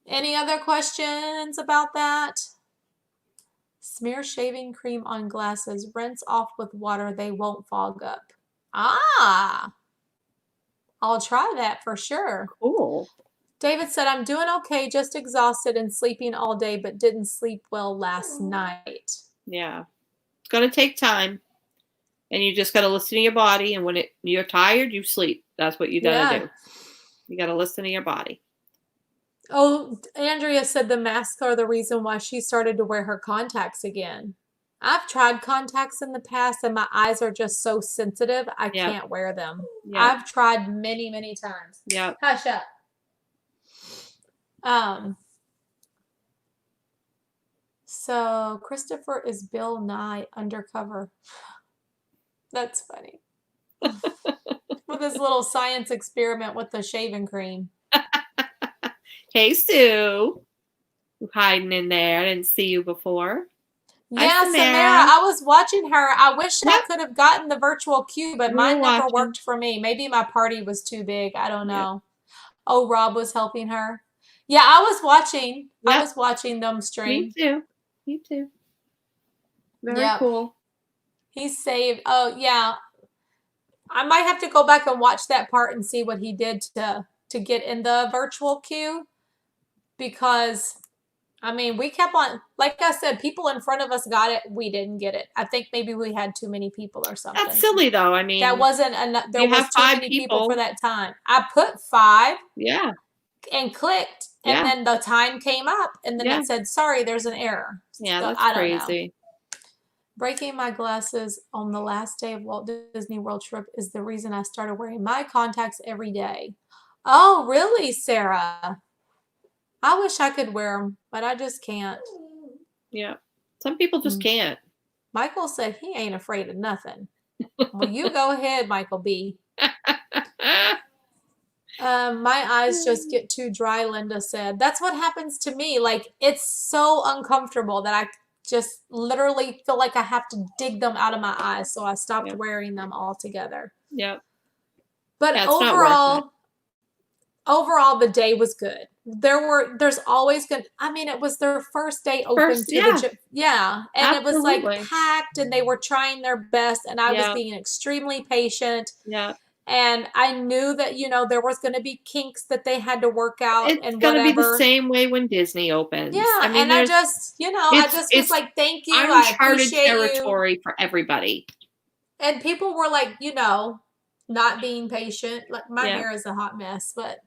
Any other questions about that? Smear shaving cream on glasses. Rinse off with water. They won't fog up. Ah. I'll try that for sure. Cool. David said, I'm doing okay, just exhausted and sleeping all day, but didn't sleep well last night. Yeah. It's going to take time. And you just got to listen to your body. And when you're tired, you sleep. That's what you got to do. You got to listen to your body. Oh, Andrea said the masks are the reason why she started to wear her contacts again. I've tried contacts in the past, and my eyes are just so sensitive, I can't wear them. Yep. I've tried many, many times. Yeah. Hush up. So Christopher is Bill Nye undercover. That's funny. With his little science experiment with the shaving cream. Hey, Sue. Hiding in there. I didn't see you before. Yeah, Hi, Samara. I was watching her. I wish I could have gotten the virtual queue, but mine never worked for me. Maybe my party was too big. I don't know. Oh, Rob was helping her. Yeah, I was watching. Yep. I was watching them stream. Me too. Me too. Very cool. He saved. Oh, yeah. I might have to go back and watch that part and see what he did to get in the virtual queue. Because, I mean, we kept on, like I said, people in front of us got it. We didn't get it. I think maybe we had too many people or something. That's silly, though. I mean, that wasn't enough. There was too many people for that time. I put 5. Yeah. And clicked, and then the time came up, and then it said, sorry, there's an error. Yeah, so, that's crazy. Breaking my glasses on the last day of Walt Disney World trip is the reason I started wearing my contacts every day. Oh, really, Sarah? I wish I could wear them, but I just can't. Yeah. Some people just can't. Michael said he ain't afraid of nothing. Well, you go ahead, Michael B. My eyes just get too dry, Linda said. That's what happens to me. Like, it's so uncomfortable that I just literally feel like I have to dig them out of my eyes. So I stopped wearing them altogether. Yep. But overall, the day was good. There's always good. I mean, it was their first day open to the gym. Yeah. And it was like packed, and they were trying their best, and I was being extremely patient. Yeah. And I knew that, there was going to be kinks that they had to work out. It's going to be the same way when Disney opens. Yeah, I mean, I just, I just was like, thank you. I appreciate territory for everybody. And people were like, not being patient. Like, my hair is a hot mess, but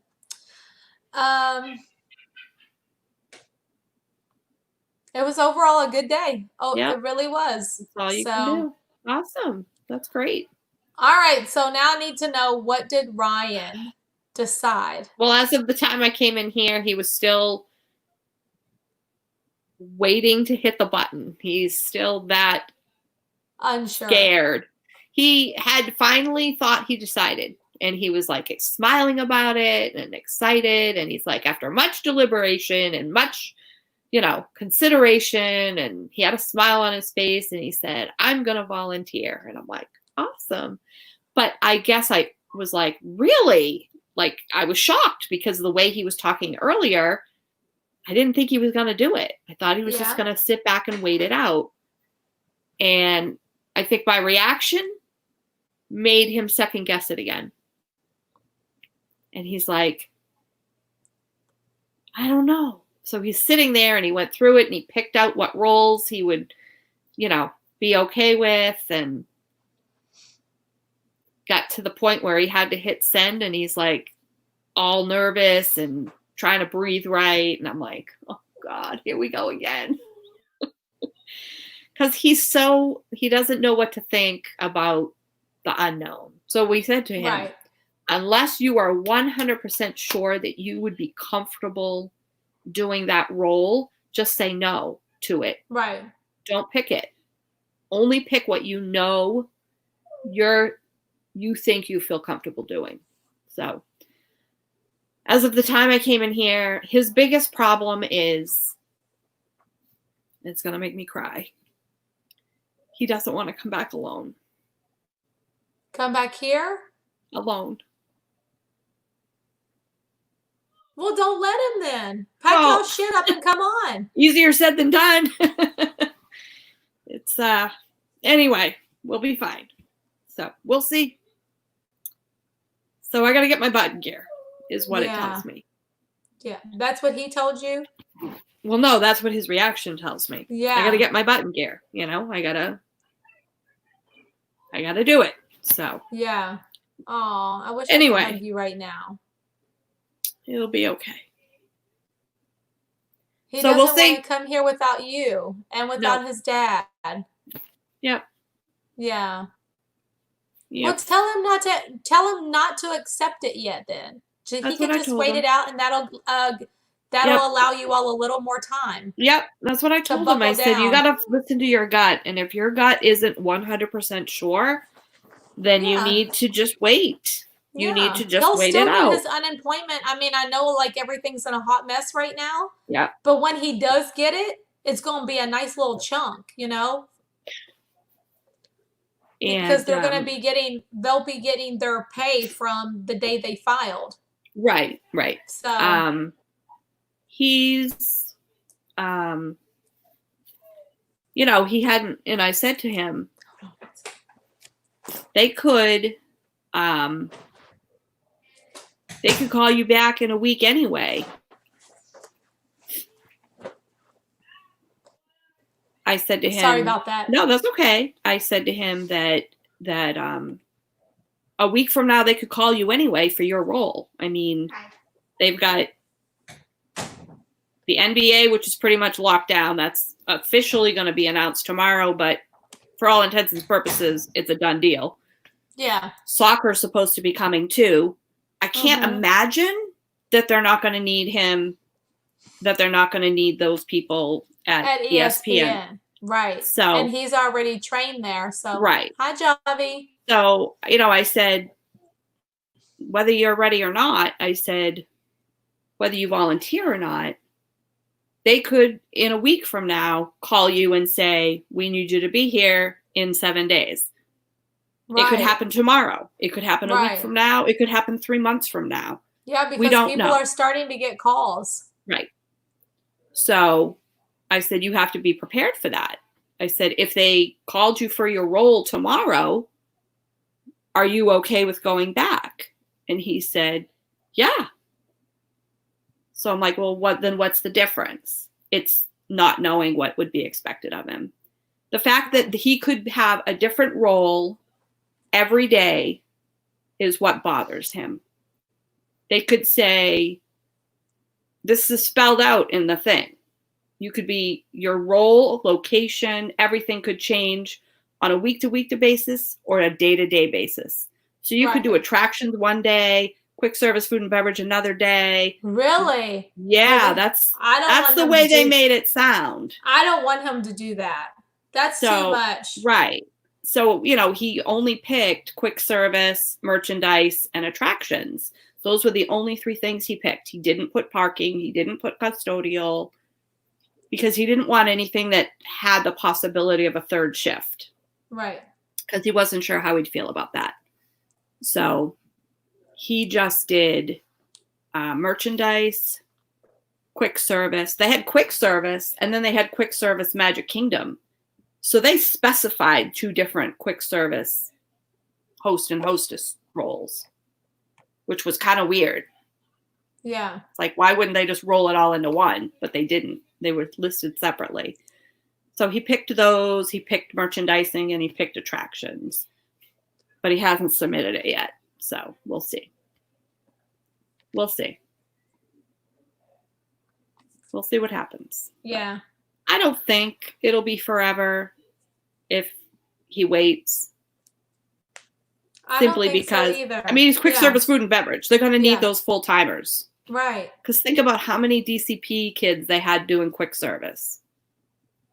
it was overall a good day. Oh, it really was. That's all you can do. Awesome. That's great. All right, so now I need to know, what did Ryan decide? Well, as of the time I came in here, he was still waiting to hit the button. He's still that unsure, scared. He had finally thought he decided. And he was like smiling about it and excited. And he's like, after much deliberation and much, consideration, and he had a smile on his face, and he said, I'm going to volunteer. And I'm like, awesome. But I guess I was like, really? Like, I was shocked because of the way he was talking earlier. I didn't think he was going to do it. I thought he was just going to sit back and wait it out. And I think my reaction made him second guess it again. And he's like, I don't know. So he's sitting there and he went through it and he picked out what roles he would, be okay with, and got to the point where he had to hit send, and he's like all nervous and trying to breathe right. And I'm like, oh God, here we go again. Because he doesn't know what to think about the unknown. So we said to him, unless you are 100% sure that you would be comfortable doing that role, just say no to it. Right. Don't pick it. Only pick what you know you think you feel comfortable doing. So as of the time I came in here, his biggest problem is, it's going to make me cry, he doesn't want to come back alone. Come back here? Alone. Well, don't let him then. Pack your shit up and come on. Easier said than done. It's, anyway, we'll be fine. So we'll see. So I got to get my button gear, is what it tells me. Yeah. That's what he told you? Well, no, that's what his reaction tells me. Yeah. I got to get my button gear. I got to do it. So. Yeah. Oh, I wish anyway, I could hug you right now. It'll be okay. He doesn't want to come here without you and without his dad. Yep. Yeah. Yep. Well, tell him not to accept it yet. Then he can just wait it out, and that'll allow you all a little more time. Yep, that's what I told him. I said, you got to listen to your gut, and if your gut isn't 100% sure, then you need to just wait. You need to just wait it out. He'll still get his unemployment. I mean, I know like everything's in a hot mess right now. Yeah. But when he does get it, it's going to be a nice little chunk, Because they're going to be they'll be getting their pay from the day they filed. Right. So, he's, he hadn't, and I said to him, they could call you back in a week anyway. I said to him, sorry about that. No, that's okay. I said to him that a week from now they could call you anyway for your role. I mean, they've got the NBA, which is pretty much locked down. That's officially going to be announced tomorrow, but for all intents and purposes, it's a done deal. Yeah. Soccer's supposed to be coming too. I can't imagine that they're not going to need him, that they're not going to need those people at ESPN. Right. So, and he's already trained there. So, right. Hi, Javi. So, I said, whether you're ready or not, I said, whether you volunteer or not, they could, in a week from now, call you and say, we need you to be here in 7 days. Right. It could happen tomorrow. It could happen a week from now. It could happen 3 months from now. Yeah, because people are starting to get calls. Right. So I said, you have to be prepared for that. I said, if they called you for your role tomorrow, are you okay with going back? And he said, yeah. So I'm like, well, what's the difference? It's not knowing what would be expected of him. The fact that he could have a different role every day is what bothers him. They could say, this is spelled out in the thing. You could be your role, location, everything could change on a week-to-week basis or a day-to-day basis. So you could do attractions one day, quick service food and beverage another day. Really? Yeah, that's the way they made it sound. I don't want him to do that. That's too much. Right. So, he only picked quick service, merchandise, and attractions. Those were the only 3 things he picked. He didn't put parking. He didn't put custodial, because he didn't want anything that had the possibility of a 3rd shift. Right. Because he wasn't sure how he'd feel about that. So he just did merchandise, quick service. They had quick service, and then they had quick service Magic Kingdom. So they specified 2 different quick service host and hostess roles, which was kind of weird. Yeah. It's like, why wouldn't they just roll it all into one? But they didn't. They were listed separately. So he picked those, he picked merchandising, and he picked attractions. But he hasn't submitted it yet. So we'll see. We'll see. We'll see what happens. Yeah. I don't think it'll be forever if he waits. Simply because, he's quick service food and beverage. They're going to need those full timers. Right. Because think about how many DCP kids they had doing quick service.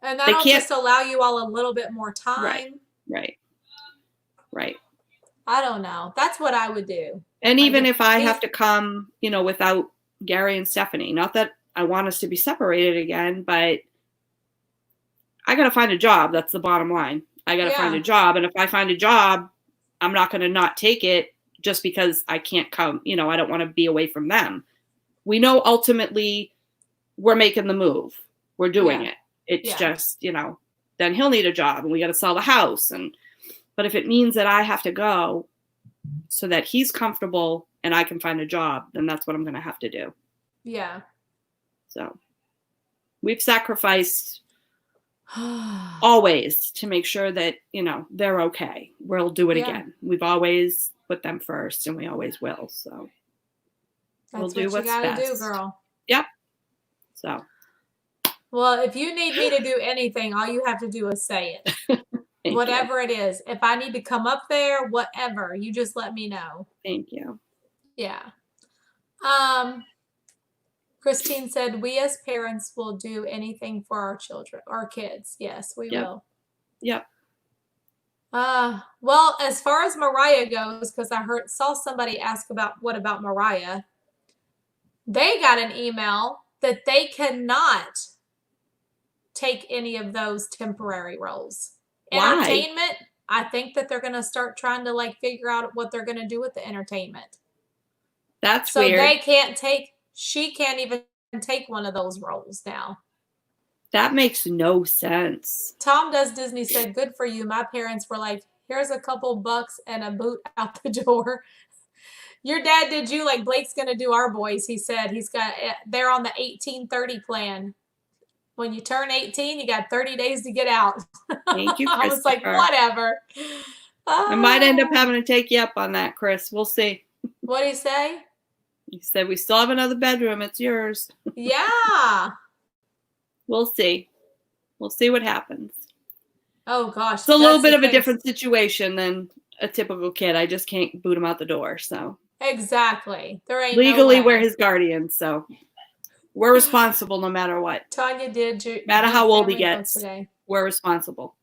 And that'll just allow you all a little bit more time. Right. I don't know. That's what I would do. And even if I have to come, without Gary and Stephanie, not that I want us to be separated again, but I got to find a job. That's the bottom line. I got to find a job. And if I find a job, I'm not going to not take it just because I can't come. I don't want to be away from them. We know ultimately we're making the move. We're doing it. It's just, then he'll need a job and we got to sell the house. But if it means that I have to go so that he's comfortable and I can find a job, then that's what I'm going to have to do. Yeah. So we've sacrificed always to make sure that, they're okay. We'll do it again. We've always put them first and we always will. So we'll do what's best. That's what you gotta do, girl. Yep. So. Well, if you need me to do anything, all you have to do is say it. Whatever it is. If I need to come up there, whatever, you just let me know. Thank you. Yeah. Christine said, we as parents will do anything for our kids. Yes, we will. Yep. Well, as far as Mariah goes, because I saw somebody ask what about Mariah. They got an email that they cannot take any of those temporary roles. Why? Entertainment, I think that they're going to start trying to figure out what they're going to do with the entertainment. That's weird. So she can't even take one of those roles now. That makes no sense. Tom Does Disney said, good for you. My parents were like, here's a couple bucks and a boot out the door. Your dad did you like Blake's going to do our boys. He said they're on the 1830 plan. When you turn 18, you got 30 days to get out. Thank you, I was like, whatever. I might end up having to take you up on that, Chris. We'll see. What did he say? He said, we still have another bedroom. It's yours. Yeah. We'll see. We'll see what happens. Oh, gosh. It's a little bit of a different situation than a typical kid. I just can't boot him out the door. So exactly. There ain't legally, no way. we're his guardians. So we're responsible no matter what. Tanya did. No matter how old he gets, we're responsible.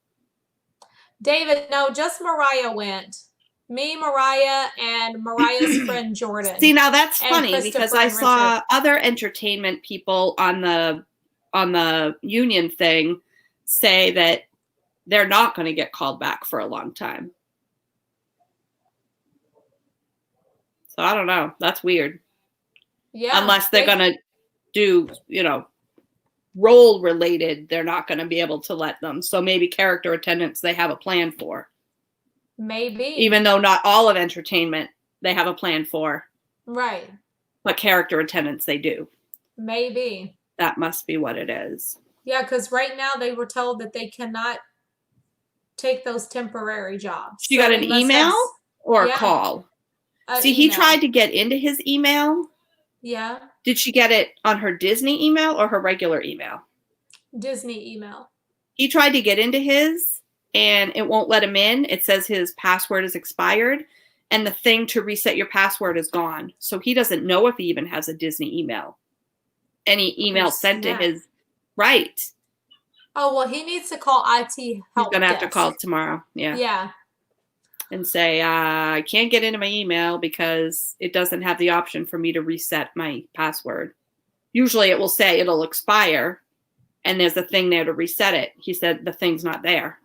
David, no, just Mariah went. Me, Mariah, and Mariah's friend Jordan. See, now that's funny because I saw other entertainment people on the union thing say that they're not going to get called back for a long time. So I don't know. That's weird. Yeah. Unless they're going to do, role related, they're not going to be able to let them. So maybe character attendants they have a plan for. Maybe. Even though not all of entertainment they have a plan for. Right. But character attendants they do. Maybe. That must be what it is. Yeah, because right now they were told that they cannot take those temporary jobs. She got an email or a call? See, he tried to get into his email. Yeah. Did she get it on her Disney email or her regular email? Disney email. He tried to get into his and it won't let him in. It says his password is expired and the thing to reset your password is gone. So he doesn't know if he even has a Disney email. Any email sent to his right. Oh, well, he needs to call IT He's help going to have to desk. call tomorrow. Yeah. Yeah. And say, I can't get into my email because it doesn't have the option for me to reset my password. Usually it will say it'll expire and there's a thing there to reset it. He said the thing's not there.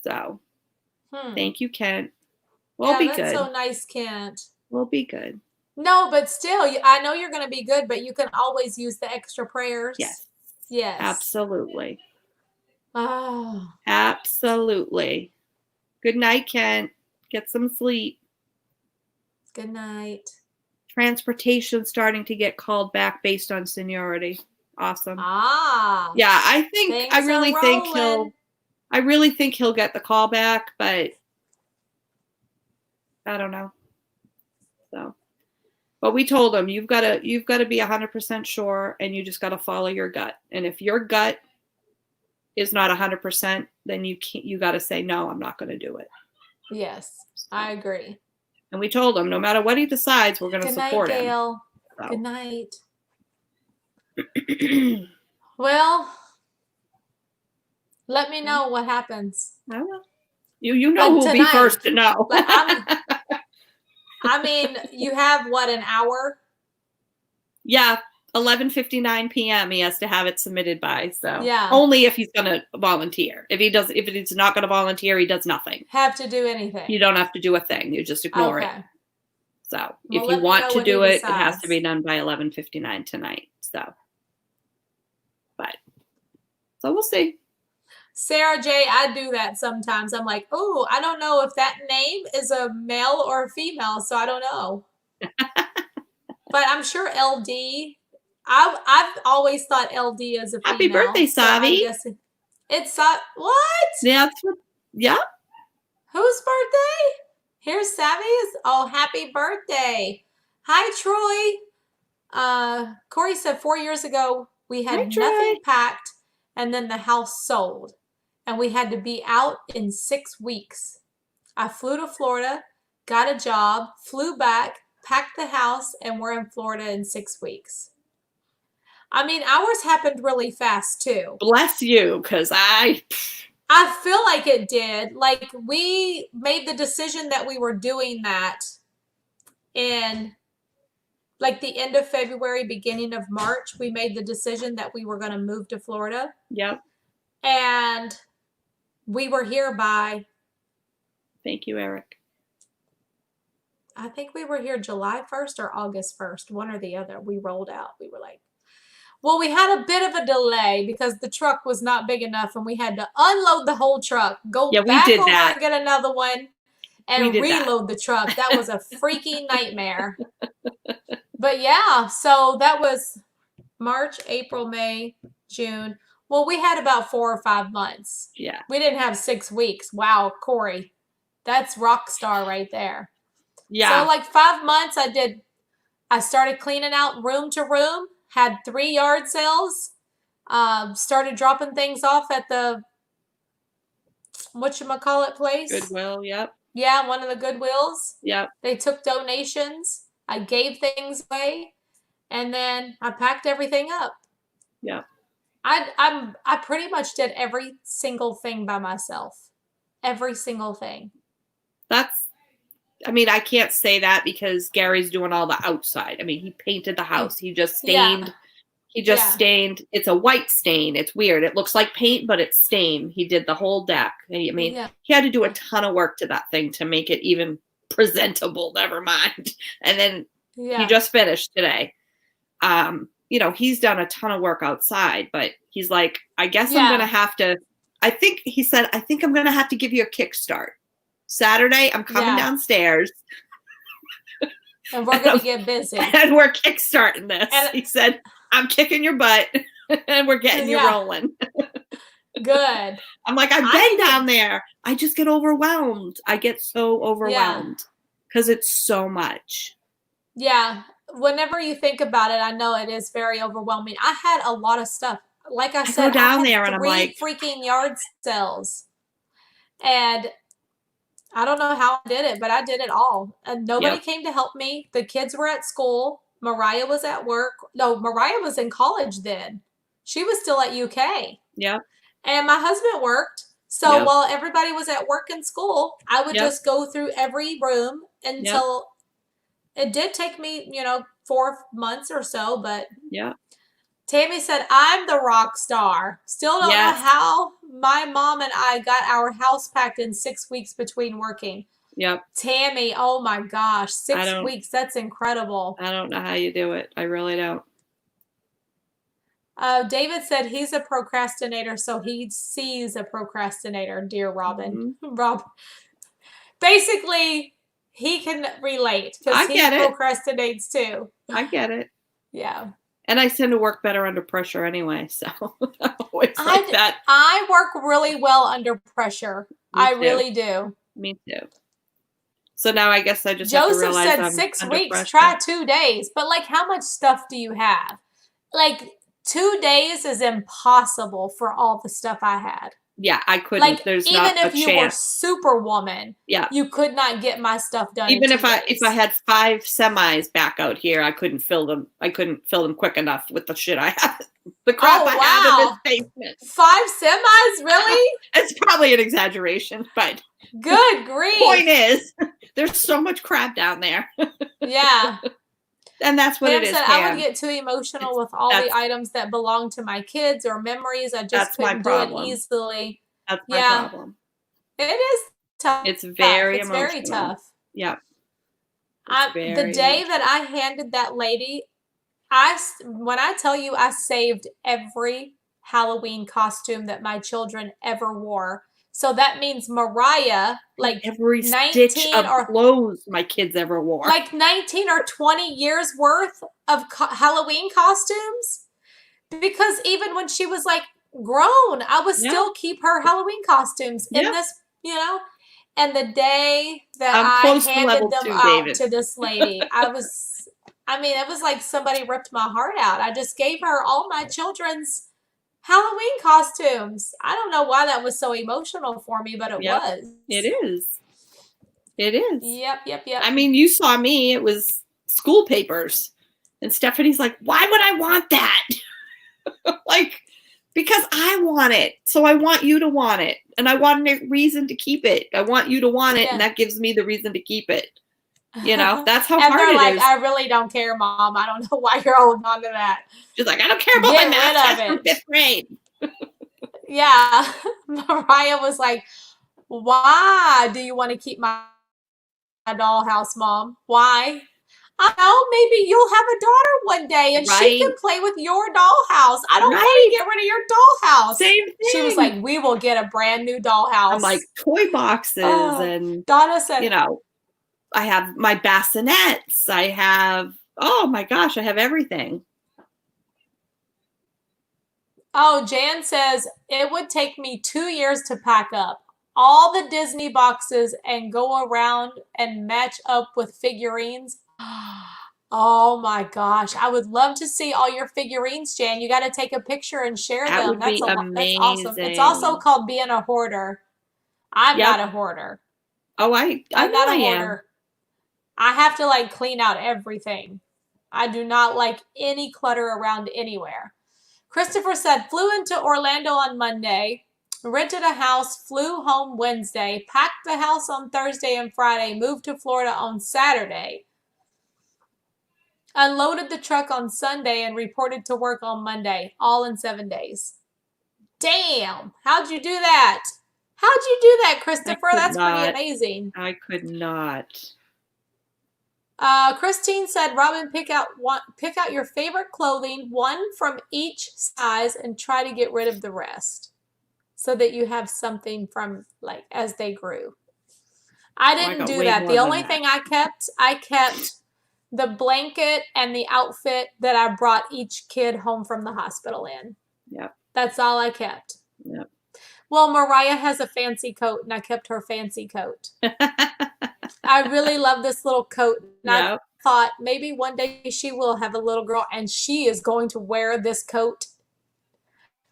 So thank you, Kent. We'll be that's good. so nice, Kent. We'll be good. No, but still, I know you're going to be good, but you can always use the extra prayers. Yes. Yes. Absolutely. Oh. Absolutely. Good night, Kent. Get some sleep. Good night. Transportation starting to get called back based on seniority. Awesome. Yeah, I really think he'll get the call back, but I don't know. So, but we told him you've got to be 100% sure, and you just got to follow your gut. And if your gut is not 100%, then you got to say no. I'm not going to do it. Yes, I agree. And we told him no matter what he decides, we're going to support him. Gail. So. Good night. Well, let me know what happens. I will. You know who'll be first to know. I mean, you have an hour? Yeah, 11:59 p.m. he has to have it submitted by. So yeah. Only if he's going to volunteer. If he's not going to volunteer, he does nothing. Have to do anything. You don't have to do a thing. You just ignore it. So if you want to do it, it has to be done by 11:59 tonight. So we'll see. Sarah J, I do that sometimes. I'm like, oh, I don't know if that name is a male or a female, so I don't know. But I'm sure LD. I've always thought LD is a female. Happy birthday, Savi. So it's what? Yeah, yeah. Whose birthday? Here's Savi's. Oh, happy birthday. Hi, Troy. Corey said 4 years ago we had nothing packed and then the house sold. And we had to be out in 6 weeks. I flew to Florida, got a job, flew back, packed the house, and we're in Florida in 6 weeks. I mean, ours happened really fast too. Bless you, because I feel like it did. Like, we made the decision that we were doing that in like the end of February, beginning of March. We made the decision that we were going to move to Florida. Yep. And we were here by... Thank you, Eric. I think we were here July 1st or August 1st, one or the other. We rolled out. We were like... Well, we had a bit of a delay because the truck was not big enough and we had to unload the whole truck, go back over and get another one, and reload the truck. That was a freaking nightmare. But yeah, so that was March, April, May, June. Well, we had about 4 or 5 months. Yeah. We didn't have 6 weeks. Wow, Corey. That's rock star right there. Yeah. So like 5 months I started cleaning out room to room, had 3 yard sales, started dropping things off at the whatchamacallit place. Goodwill, yep. Yeah, one of the Goodwills. Yep. They took donations. I gave things away, and then I packed everything up. Yep. I pretty much did every single thing by myself. Every single thing. I mean, I can't say that because Gary's doing all the outside. I mean, he painted the house. He just stained. Yeah. He just stained. It's a white stain. It's weird. It looks like paint, but it's stained. He did the whole deck. I mean, he had to do a ton of work to that thing to make it even presentable, never mind. And then he just finished today. He's done a ton of work outside, but he's like, I guess I'm going to have to, I think I'm going to have to give you a kickstart. Saturday, I'm coming downstairs. And we're going to get busy. And we're kickstarting this. And he said, I'm kicking your butt and we're getting you rolling. Good. I'm like, I've been down there. I just get overwhelmed. I get so overwhelmed because it's so much. Yeah. Whenever you think about it, I know it is very overwhelming. I had a lot of stuff. Like I said, go down there and I'm like, 3 freaking yard sales. And I don't know how I did it, but I did it all. And nobody came to help me. The kids were at school. Mariah was at work. No, Mariah was in college then. She was still at UK. Yep. And my husband worked. So Yep. while everybody was at work and school, I would Yep. just go through every room until it did take me, 4 months or so, but Yeah. Tammy said, I'm the rock star. Still don't know how my mom and I got our house packed in 6 weeks between working. Yep. Tammy, oh my gosh, 6 weeks. That's incredible. I don't know how you do it. I really don't. David said he's a procrastinator, so he sees a procrastinator, dear Robin. Mm-hmm. Rob. Basically, he can relate because he procrastinates too. I get it. Yeah. And I tend to work better under pressure anyway, so I'm always like that. I work really well under pressure. I really do. Me too. So now I guess I just have to realize Joseph said I'm 6 under weeks, pressure. try 2 days. But like, how much stuff do you have? Like, 2 days is impossible for all the stuff I had. Yeah, I couldn't. Like, there's even not if a you chance. were Superwoman, you could not get my stuff done. Even if I had 5 semis back out here, I couldn't fill them. I couldn't fill them quick enough with the shit I had. The crap I had in this basement. 5 semis, really? It's probably an exaggeration, but good grief. Point is, there's so much crap down there. Yeah. And that's what Pam it is. said I would get too emotional with all the items that belong to my kids or memories. I just couldn't do it easily. That's my problem. It is tough. It's very It's emotional. very tough. Yeah. The day that I handed that lady, when I tell you I saved every Halloween costume that my children ever wore. So that means Mariah, like every stitch of clothes my kids ever wore. Like 19 or 20 years worth of Halloween costumes. Because even when she was like grown, I would still keep her Halloween costumes in this, And the day that I handed them out to this lady, it was like somebody ripped my heart out. I just gave her all my children's Halloween costumes. I don't know why that was so emotional for me, but it was. It is. It is. Yep. I mean, you saw me. It was school papers. And Stephanie's like, why would I want that? Like, because I want it. So I want you to want it. And I want a reason to keep it. I want you to want it. And that gives me the reason to keep it. That's how hard it is. And they're like, I really don't care, Mom. I don't know why you're holding on to that. She's like, I don't care about my math test from 5th grade. Yeah. Mariah was like, why do you want to keep my dollhouse, Mom? Why? I know, maybe you'll have a daughter one day and she can play with your dollhouse. I don't want to get rid of your dollhouse. Same thing. She was like, we will get a brand new dollhouse. I'm like, toy boxes and, Donna said, I have my bassinets. I have, oh my gosh, I have everything. Oh, Jan says, it would take me 2 years to pack up all the Disney boxes and go around and match up with figurines. Oh my gosh. I would love to see all your figurines, Jan. You got to take a picture and share them. That's amazing. That's awesome. It's also called being a hoarder. I'm not a hoarder. Oh, I'm not a hoarder. I have to clean out everything. I do not like any clutter around anywhere. Christopher said, flew into Orlando on Monday, rented a house, flew home Wednesday, packed the house on Thursday and Friday, moved to Florida on Saturday, unloaded the truck on Sunday, and reported to work on Monday, all in 7 days. Damn. How'd you do that? How'd you do that, Christopher? That's pretty amazing. I could not. Christine said, Robin, pick out your favorite clothing, one from each size, and try to get rid of the rest so that you have something from as they grew. I didn't do that. The only thing I kept the blanket and the outfit that I brought each kid home from the hospital in. Yep. That's all I kept. Yep. Well, Mariah has a fancy coat, and I kept her fancy coat. I really love this little coat. And I thought maybe one day she will have a little girl, and she is going to wear this coat.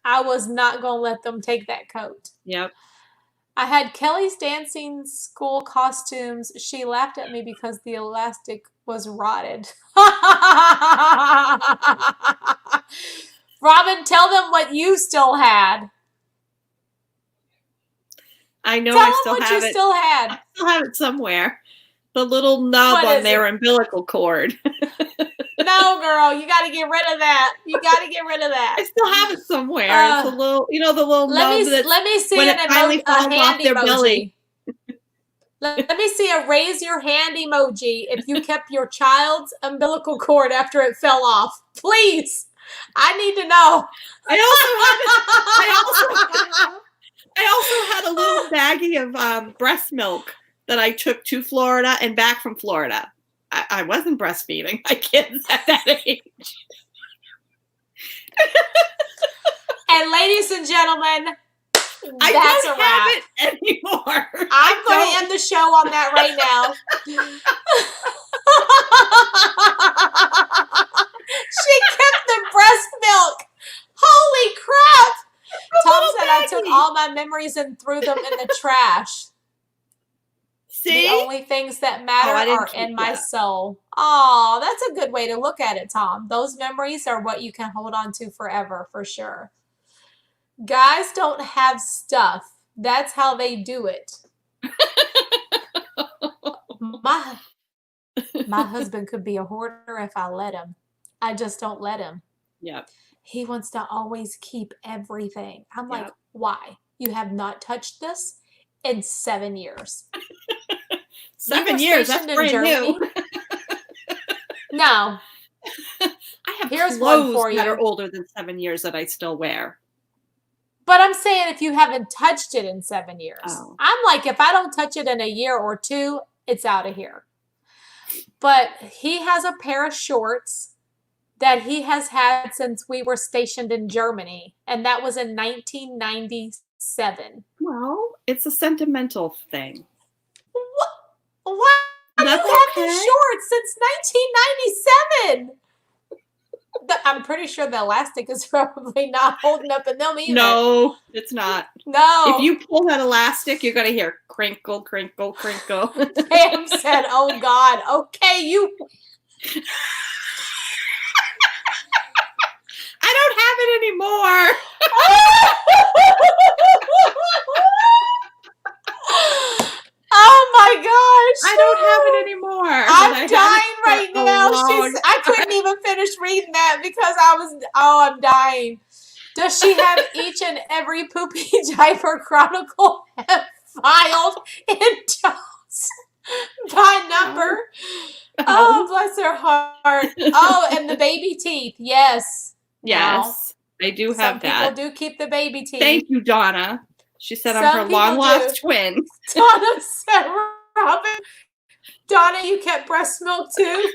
I was not going to let them take that coat. Yep. I had Kelly's dancing school costumes. She laughed at me because the elastic was rotted. Robin, tell them what you still had. I know Tell I them still what have you it. still had. I still have it somewhere. The little nub What on is their it? umbilical cord. No, girl, you got to get rid of that. You got to get rid of I that. still have it somewhere. It's a little, the little Let nub me that's let me see when an it finally falls a off hand their emoji. belly. Let me see a raise your hand emoji if you kept your child's umbilical cord after it fell off. Please. I need to know. I also had a little baggie of breast milk that I took to Florida and back from Florida. I wasn't breastfeeding my kids at that age. And ladies and gentlemen, I that's don't a wrap. have it anymore. I'm going to end the show on that right now. She kept the breast milk. Holy crap. Tom said I took all my memories and threw them in the trash. See? The only things that matter are in my that. soul. Oh, that's a good way to look at it, Tom. Those memories are what you can hold on to forever, for sure. Guys don't have stuff. That's how they do it. My husband could be a hoarder if I let him. I just don't let him. Yep. He wants to always keep everything. I'm like, why? You have not touched this in 7 years. 7 years? That's brand new. No. I have Here's one clothes for that you. are older than 7 years that I still wear. But I'm saying if you haven't touched it in 7 years. Oh. I'm like, if I don't touch it in a year or two, it's out of here. But he has a pair of shorts that he has had since we were stationed in Germany. And that was in 1997. Well, it's a sentimental thing. Why do you have these shorts since 1997? I'm pretty sure the elastic is probably not holding up in them either. No, it's not. No. If you pull that elastic, you're going to hear crinkle, crinkle, crinkle. Pam said, oh, God. Okay, you... I don't have it anymore. Oh my gosh. I don't have it anymore. I'm dying right now. I couldn't even finish reading that because I'm dying. Does she have each and every poopy diaper chronicle filed in totes by number? Oh, bless her heart. Oh, and the baby teeth. Yes. Yes, they do have that. Some people do keep the baby teeth. Thank you, Donna. She said I'm her long-lost twin. Donna said, Robin, Donna, you kept breast milk too?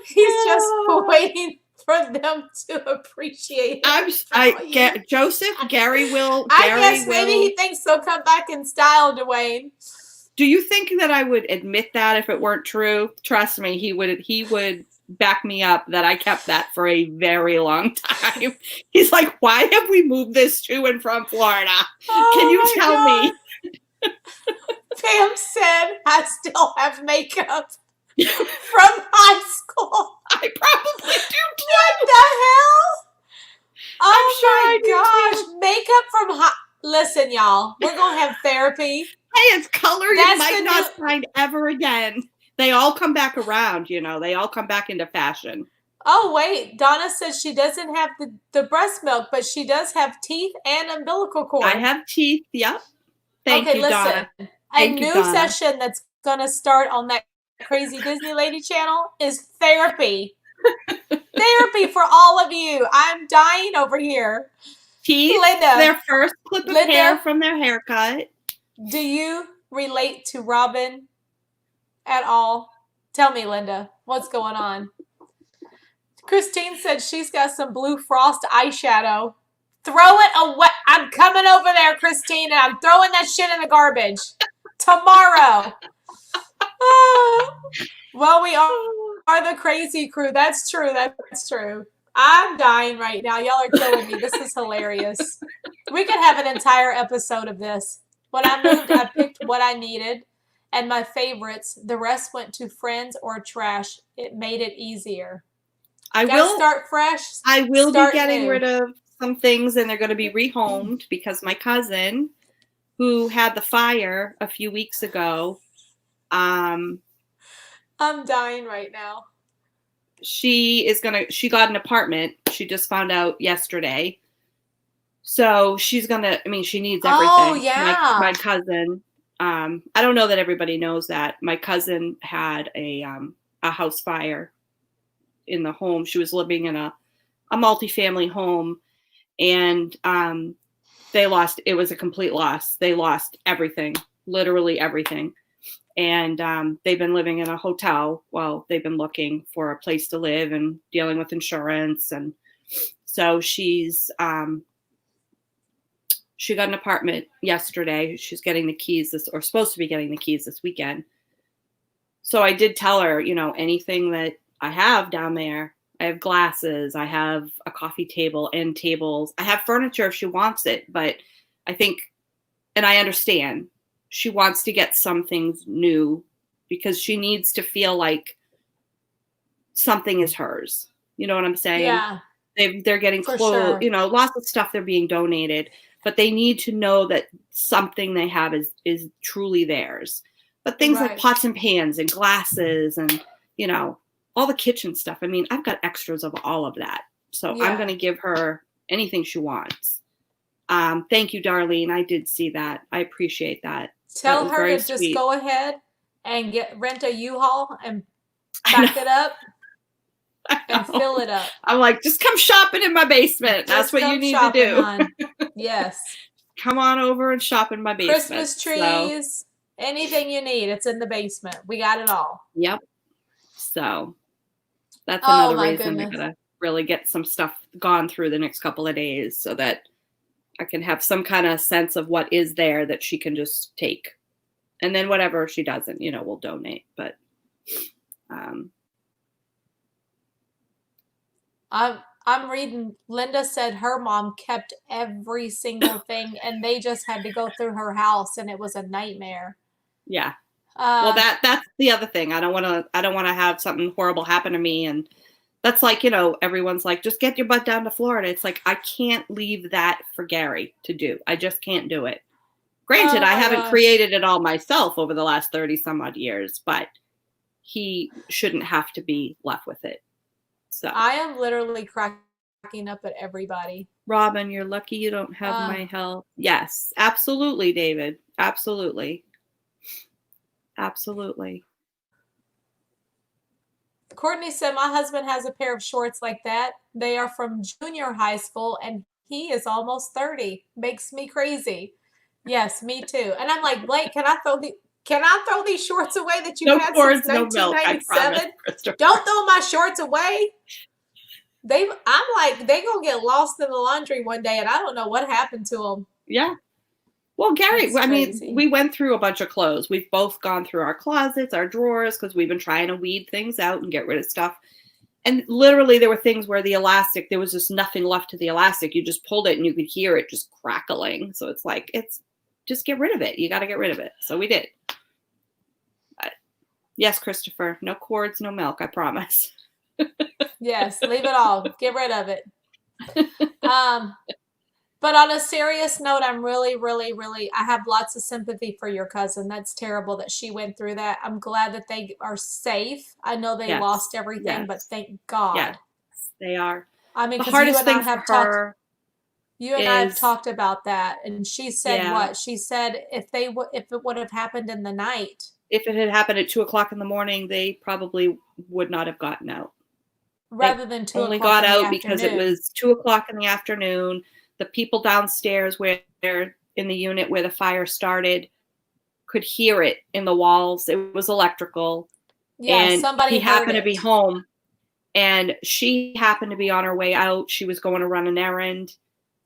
He's just waiting for them to appreciate it. Joseph, Gary will. I guess maybe he thinks they'll come back in style, Dwayne. Do you think that I would admit that if it weren't true? Trust me, he would back me up that I kept that for a very long time. He's like, why have we moved this to and from Florida? Can you tell me? Pam said, I still have makeup from high school. I probably do too. What the hell? Oh my gosh. Makeup from Listen, y'all, we're going to have therapy. Hey, it's color you might not find ever again. They all come back around, They all come back into fashion. Oh, wait. Donna says she doesn't have the breast milk, but she does have teeth and umbilical cord. I have teeth, yep. Thank you, Donna. A new session that's going to start on that Crazy Disney Lady channel is therapy. Therapy for all of you. I'm dying over here. Teeth, Linda, their first clip of hair from their haircut. Do you relate to Robin at all? Tell me, Linda, what's going on? Christine said she's got some blue frost eyeshadow. Throw it away. I'm coming over there, Christine, and I'm throwing that shit in the garbage tomorrow. Well, we are the crazy crew. That's true. That's true. I'm dying right now. Y'all are killing me. This is hilarious. We could have an entire episode of this. When I moved, I picked what I needed and my favorites. The rest went to friends or trash. It made it easier. I Gotta will start fresh. I will be start getting new. rid of some things, and they're going to be rehomed because my cousin, who had the fire a few weeks ago, I'm dying right now. she got an apartment. She just found out yesterday. So she's gonna, I mean, she needs everything. Oh, yeah. My cousin, I don't know that everybody knows that. My cousin had a house fire in the home. She was living in a multifamily home, and it was a complete loss. They lost everything, literally everything. And they've been living in a hotel while they've been looking for a place to live and dealing with insurance. And so she got an apartment yesterday. She's getting the keys supposed to be getting the keys this weekend. So I did tell her, anything that I have down there, I have glasses, I have a coffee table and tables. I have furniture if she wants it, but I think, and I understand, she wants to get some things new because she needs to feel like something is hers. You know what I'm saying? Yeah. They're getting For clothes, sure. Lots of stuff they're being donated, but they need to know that something they have is truly theirs. But things like Right. pots and pans and glasses and, all the kitchen stuff. I mean, I've got extras of all of that. So Yeah. I'm going to give her anything she wants. Thank you, Darlene. I did see that. I appreciate that. Tell was her very to just sweet. go ahead and rent a U-Haul and back it up and fill it up. I'm like, just come shopping in my basement. That's what you need to do. Hon. Yes. Come on over and shop in my basement. Christmas trees, anything you need, it's in the basement. We got it all. Yep. So that's another reason I'm gonna really get some stuff gone through the next couple of days so that I can have some kind of sense of what is there that she can just take. And then whatever she doesn't, we'll donate. But I'm reading, Linda said her mom kept every single thing and they just had to go through her house and it was a nightmare. Yeah. Well, that's the other thing. I don't want to have something horrible happen to me. And that's like, everyone's like, just get your butt down to Florida. It's like, I can't leave that for Gary to do. I just can't do it. Granted, I haven't created it all myself over the last 30 some odd years, but he shouldn't have to be left with it. So I am literally cracking up at everybody. Robin, you're lucky you don't have my help. Yes, absolutely, David. Absolutely. Absolutely. Courtney said, my husband has a pair of shorts like that. They are from junior high school and he is almost 30. Makes me crazy. Yes, me too. And I'm like, Blake, can I throw these shorts away that you had since 1997? Don't throw my shorts away. I'm like, they gonna get lost in the laundry one day and I don't know what happened to them. Yeah. Well, Gary, I mean, we went through a bunch of clothes. We've both gone through our closets, our drawers, because we've been trying to weed things out and get rid of stuff. And literally there were things where the elastic, there was just nothing left to the elastic. You just pulled it and you could hear it just crackling. So it's like, just get rid of it. You got to get rid of it. So we did. But yes, Christopher, no cords, no milk, I promise. Yes, leave it all. Get rid of it. But on a serious note, I'm really, really, really, I have lots of sympathy for your cousin. That's terrible that she went through that. I'm glad that they are safe. I know they lost everything, but thank God. Yes, they are. I mean, the hardest thing for her you and I have talked about that, and she said what? She said if it would have happened in the night. If it had happened at 2:00 in the morning, they probably would not have gotten out. Rather than 2:00 only got out because it was 2:00 in the afternoon. The people downstairs where they're in the unit where the fire started could hear it in the walls. It was electrical. Yeah, and somebody he happened to be home, and she happened to be on her way out. She was going to run an errand.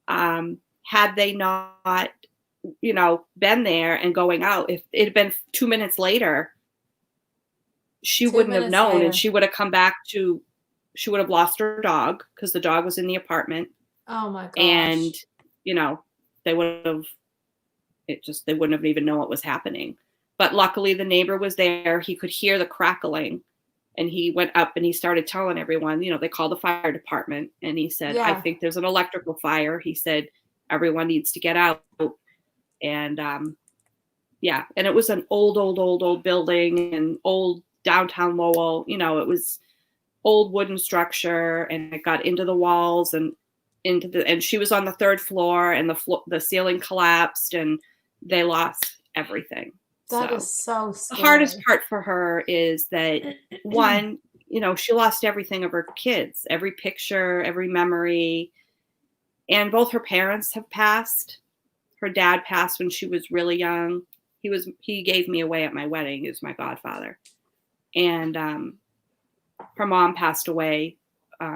Had they not, been there and going out, if it had been 2 minutes later, she wouldn't have known, and she would have come back to. She would have lost her dog because the dog was in the apartment. Oh my gosh. And, they wouldn't have even known what was happening. But luckily the neighbor was there. He could hear the crackling And he went up and he started telling everyone, they called the fire department. And he said, I Yeah. think there's an electrical fire. He said, everyone needs to get out. And yeah, and it was an old building and old downtown Lowell. It was old wooden structure, and it got into the walls and and she was on the third floor, and the ceiling collapsed, and they lost everything. That is so the scary. hardest part for her is that one, she lost everything of her kids, every picture, every memory, and both her parents have passed. Her dad passed when she was really young. He gave me away at my wedding. He was my godfather. And her mom passed away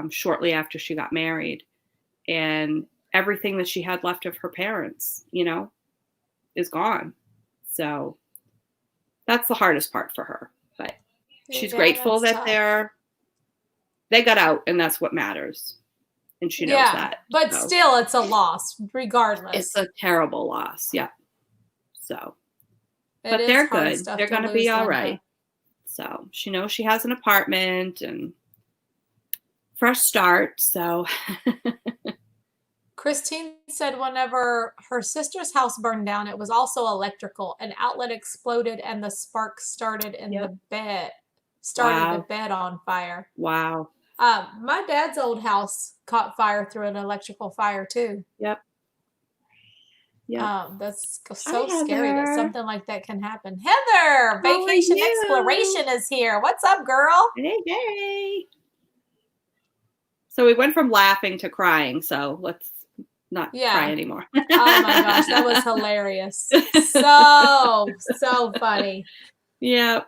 shortly after she got married. And everything that she had left of her parents, is gone. So that's the hardest part for her. But she's grateful that they got out, and that's what matters. And she knows that. But still, it's a loss, regardless. It's a terrible loss. Yeah. So, but they're good. They're going to be all right. So she knows she has an apartment and fresh start. So Christine said whenever her sister's house burned down, it was also electrical. An outlet exploded and the spark started in the bed. Started the bed on fire. Wow. My dad's old house caught fire through an electrical fire too. Yep. That's so scary that something like that can happen. Heather, Vacation Exploration is here. What's up, girl? Hey. So we went from laughing to crying. So let's not cry anymore. Oh my gosh, that was hilarious. So funny. Yep.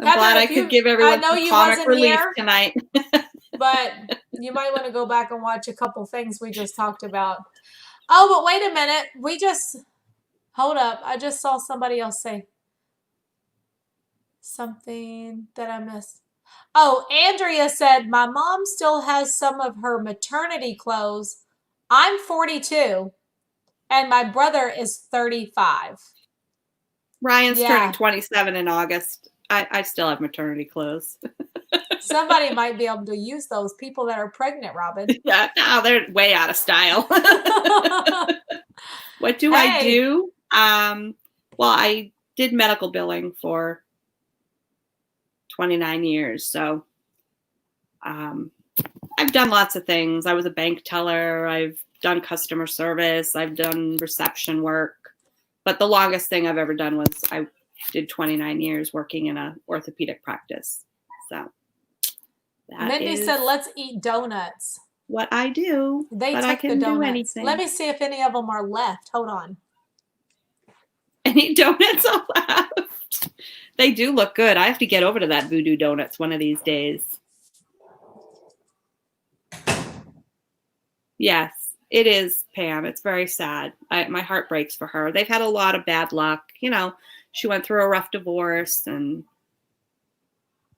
I'm glad I could give everyone some comic relief tonight. But you might want to go back and watch a couple things we just talked about. Oh, but wait a minute. Hold up. I just saw somebody else say something that I missed. Oh, Andrea said, my mom still has some of her maternity clothes. I'm 42 and my brother is 35. Ryan's turning 27 in August. I still have maternity clothes. Somebody might be able to use those, people that are pregnant, Robin. Yeah, no, they're way out of style. What do I do? Well, I did medical billing for 29 years. So I've done lots of things. I was a bank teller. I've done customer service. I've done reception work. But the longest thing I've ever done was I did 29 years working in an orthopedic practice. So Mindy said, let's eat donuts. What I do. They took I can the donuts. do anything. Let me see if any of them are left. Hold on. Any donuts are left? They do look good. I have to get over to that Voodoo Doughnut one of these days. Yes, it is, Pam. It's very sad. My heart breaks for her. They've had a lot of bad luck. She went through a rough divorce and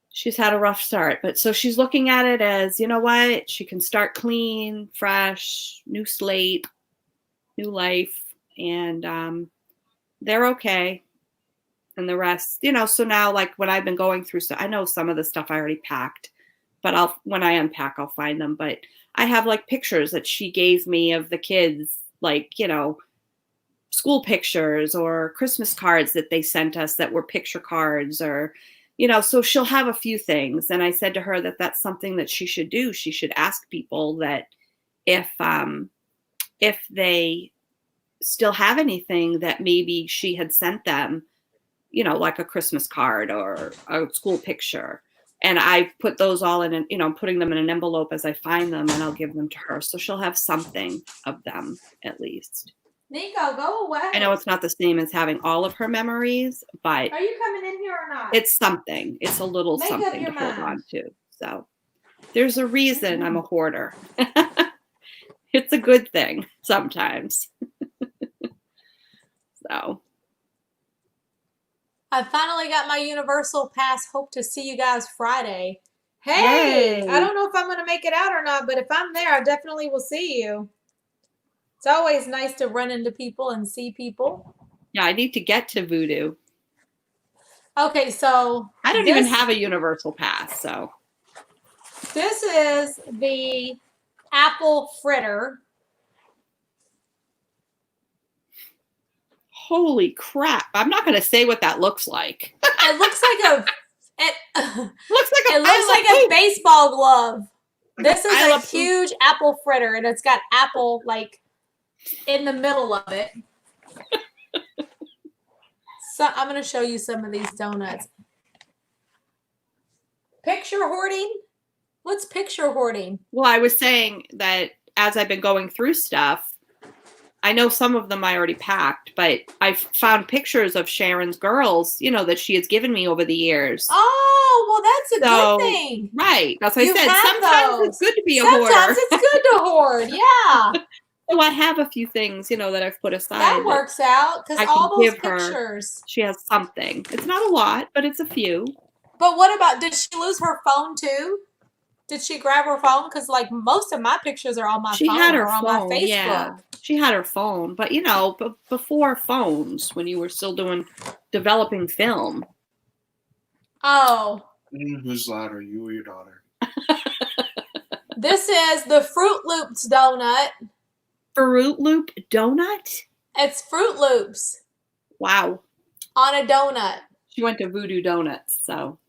she's had a rough start. But so she's looking at it as, you know what? She can start clean, fresh, new slate, new life. And they're okay. And the rest, so now like when I've been going through, so I know some of the stuff I already packed, but when I unpack, I'll find them. But I have like pictures that she gave me of the kids, like, school pictures or Christmas cards that they sent us that were picture cards or, so she'll have a few things. And I said to her that that's something that she should do. She should ask people that if they still have anything that maybe she had sent them, like a Christmas card or a school picture. And I put those all in, putting them in an envelope as I find them, and I'll give them to her. So she'll have something of them at least. Nico, go away. I know it's not the same as having all of her memories, but are you coming in here or not? It's something. It's a little something to hold on to. So there's a reason I'm a hoarder. It's a good thing sometimes. So. I finally got my Universal Pass. Hope to see you guys Friday. Hey, I don't know if I'm going to make it out or not, but if I'm there, I definitely will see you. It's always nice to run into people and see people. Yeah, I need to get to Voodoo. Okay, so I don't even have a Universal Pass, so This is the apple fritter. Holy crap. I'm not going to say what that looks like. It looks like It looks like a baseball glove. This is a huge apple fritter, and it's got apple like in the middle of it. So I'm going to show you some of these donuts. Picture hoarding? What's picture hoarding? Well, I was saying that as I've been going through stuff, I know some of them I already packed, but I've found pictures of Sharon's girls, you know, that she has given me over the years. Oh, well, that's a good thing. Right. That's what I said. Sometimes it's good to be a hoarder. Sometimes it's good to hoard. Yeah. So I have a few things, you know, that I've put aside. That works out because all those pictures. She has something. It's not a lot, but it's a few. But what about, did she lose her phone too? Did she grab her phone? Because like most of my pictures are on my phone or on my Facebook. Yeah. She had her phone, but you know, before phones, when you were still developing film. Oh. Who's louder, you or your daughter? This is the Fruit Loops donut. Fruit Loop donut? It's Fruit Loops. Wow. On a donut. She went to Voodoo Doughnuts, so.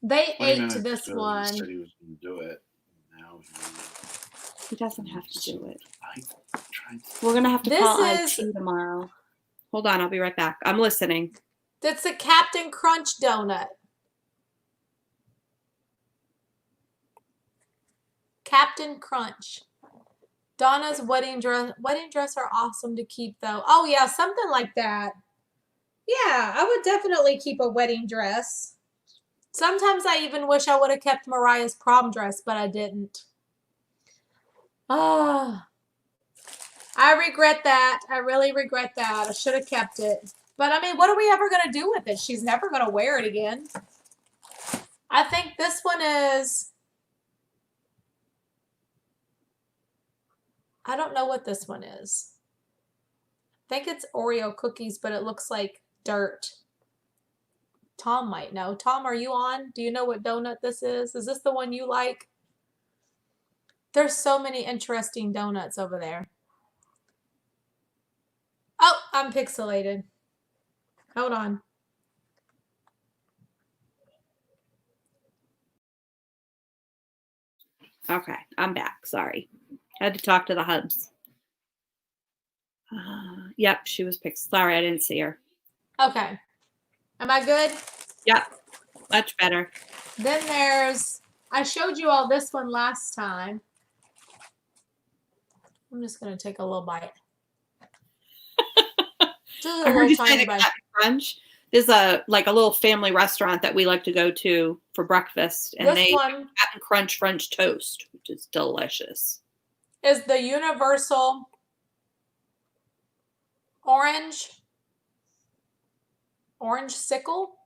They ate this one. He said he was going to do it. Now he doesn't have to do it. We're going to have to call IT tomorrow. Hold on, I'll be right back. I'm listening. That's a Captain Crunch donut. Captain Crunch. Donna's wedding dress. Wedding dress are awesome to keep, though. Oh, yeah, something like that. Yeah, I would definitely keep a wedding dress. Sometimes I even wish I would have kept Mariah's prom dress, but I didn't. Ah, I regret that. I really regret that. I should have kept it. But, I mean, what are we ever going to do with it? She's never going to wear it again. I think this one is... I don't know what this one is. I think it's Oreo cookies, but it looks like dirt. Tom might know. Tom, are you on? Do you know what donut this is? Is this the one you like? There's so many interesting donuts over there. Oh, I'm pixelated. Hold on. Okay, I'm back. Sorry. I had to talk to the hubs. Yep, she was pixelated. Sorry, I didn't see her. Okay. Am I good? Yep, much better. Then there's, I showed you all this one last time. I'm just going to take a little bite. Just a little tiny bite. Crunch. There's a little family restaurant that we like to go to for breakfast, and they have Captain Crunch French toast, which is delicious. Is the universal orange sickle?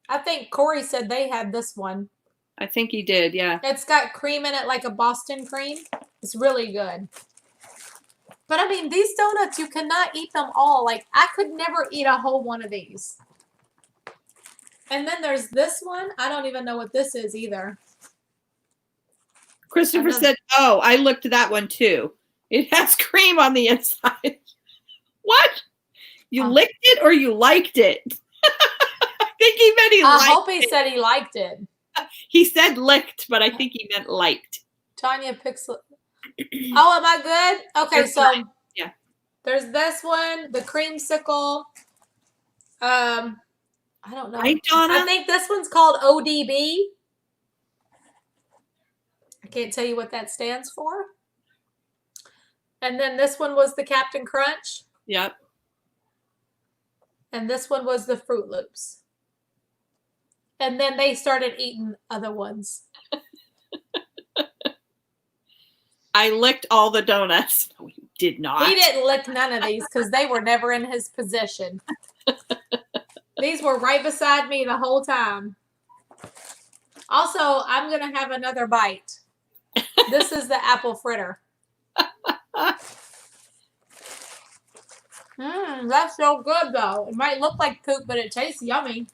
I think Corey said they had this one. I think he did, yeah. It's got cream in it like a Boston cream. It's really good. But I mean, these donuts, you cannot eat them all. Like, I could never eat a whole one of these. And then there's this one. I don't even know what this is either. Christopher said, oh, I looked at that one too. It has cream on the inside. What? You licked it or you liked it? I think he meant he liked it. I hope he said he liked it. He said licked, but I think he meant liked. Tanya Pixel. Oh, am I good? Okay, That's so fine. Yeah. There's this one, the creamsicle. I don't know. Right, Donna? I think this one's called ODB. I can't tell you what that stands for. And then this one was the Captain Crunch. Yep. And this one was the Fruit Loops. And then they started eating other ones. I licked all the donuts. No, he did not. He didn't lick none of these because they were never in his possession. These were right beside me the whole time. Also, I'm going to have another bite. This is the apple fritter. That's so good, though. It might look like poop, but it tastes yummy.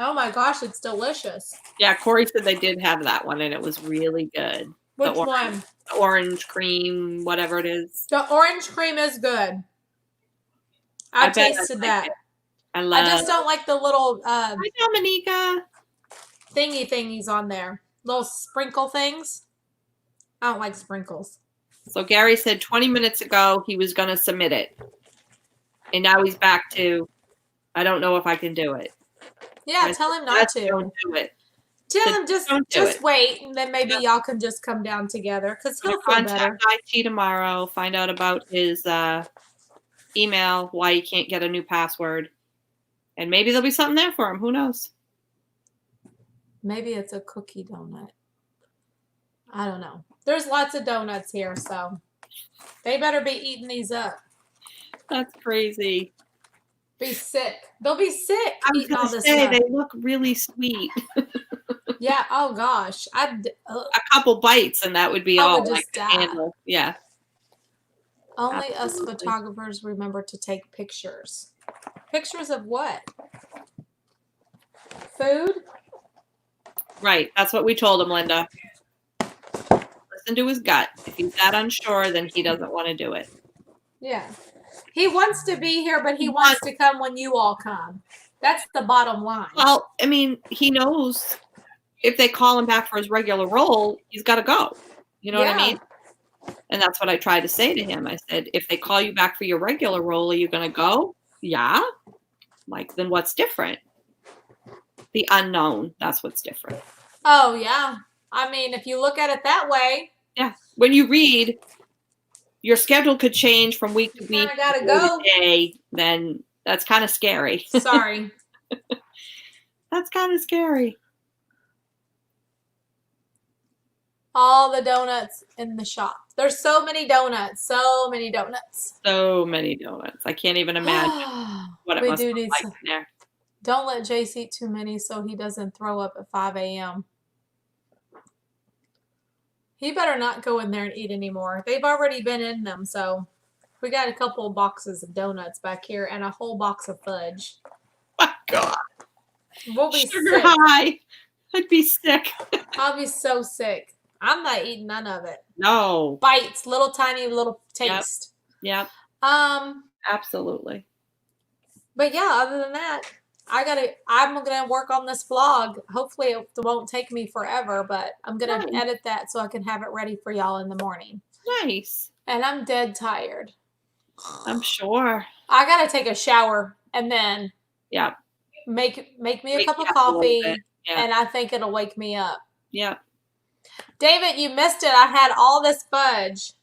Oh my gosh, it's delicious. Yeah, Corey said they did have that one, and it was really good. Which one? The orange cream, whatever it is. The orange cream is good. I bet I'd tasted like that. it. I just don't like the little Hi, Dominica. thingies on there. Little sprinkle things. I don't like sprinkles. So Gary said 20 minutes ago he was going to submit it. And now he's back to, I don't know if I can do it. Yeah, tell him not to. Don't do it. Tell him just wait, and then maybe y'all can just come down together because he'll feel better. Contact IT tomorrow. Find out about his email, why he can't get a new password. And maybe there'll be something there for him. Who knows? Maybe it's a cookie donut. I don't know. There's lots of donuts here, so they better be eating these up. That's crazy. Be sick. They'll be sick eating all this say, stuff. they look really sweet. Yeah. Oh gosh. A couple bites and that would be all. I would just die. Yeah. Only Absolutely. us photographers remember to take pictures. Pictures of what? Food? Right. That's what we told him, Linda. Listen to his gut. If he's that unsure, then he doesn't want to do it. Yeah. He wants to be here, but he wants to come when you all come. That's the bottom line. Well, I mean, he knows if they call him back for his regular role, he's got to go. You know what I mean? And that's what I tried to say to him. I said, if they call you back for your regular role, are you going to go? Yeah. Like, then what's different? The unknown. That's what's different. Oh, yeah. I mean, if you look at it that way. Yeah. When you read, your schedule could change from week to week. I gotta go. Day, then that's kind of scary. Sorry. That's kind of scary. All the donuts in the shop. There's so many donuts. So many donuts. So many donuts. I can't even imagine what it must look like in there. Don't let Jace eat too many so he doesn't throw up at 5 a.m. He better not go in there and eat anymore. They've already been in them, so we got a couple of boxes of donuts back here and a whole box of fudge. My God. We'll be Sugar sick. high. I'd be sick. I'll be so sick. I'm not eating none of it. No. Bites, little tiny little taste. Yep. Absolutely. But yeah, other than that, I'm gonna work on this vlog. Hopefully it won't take me forever, but I'm gonna edit that so I can have it ready for y'all in the morning. Nice. And I'm dead tired. I'm sure. I gotta take a shower and then make me a cup of coffee, and I think it'll wake me up. Yeah. David, you missed it. I had all this fudge.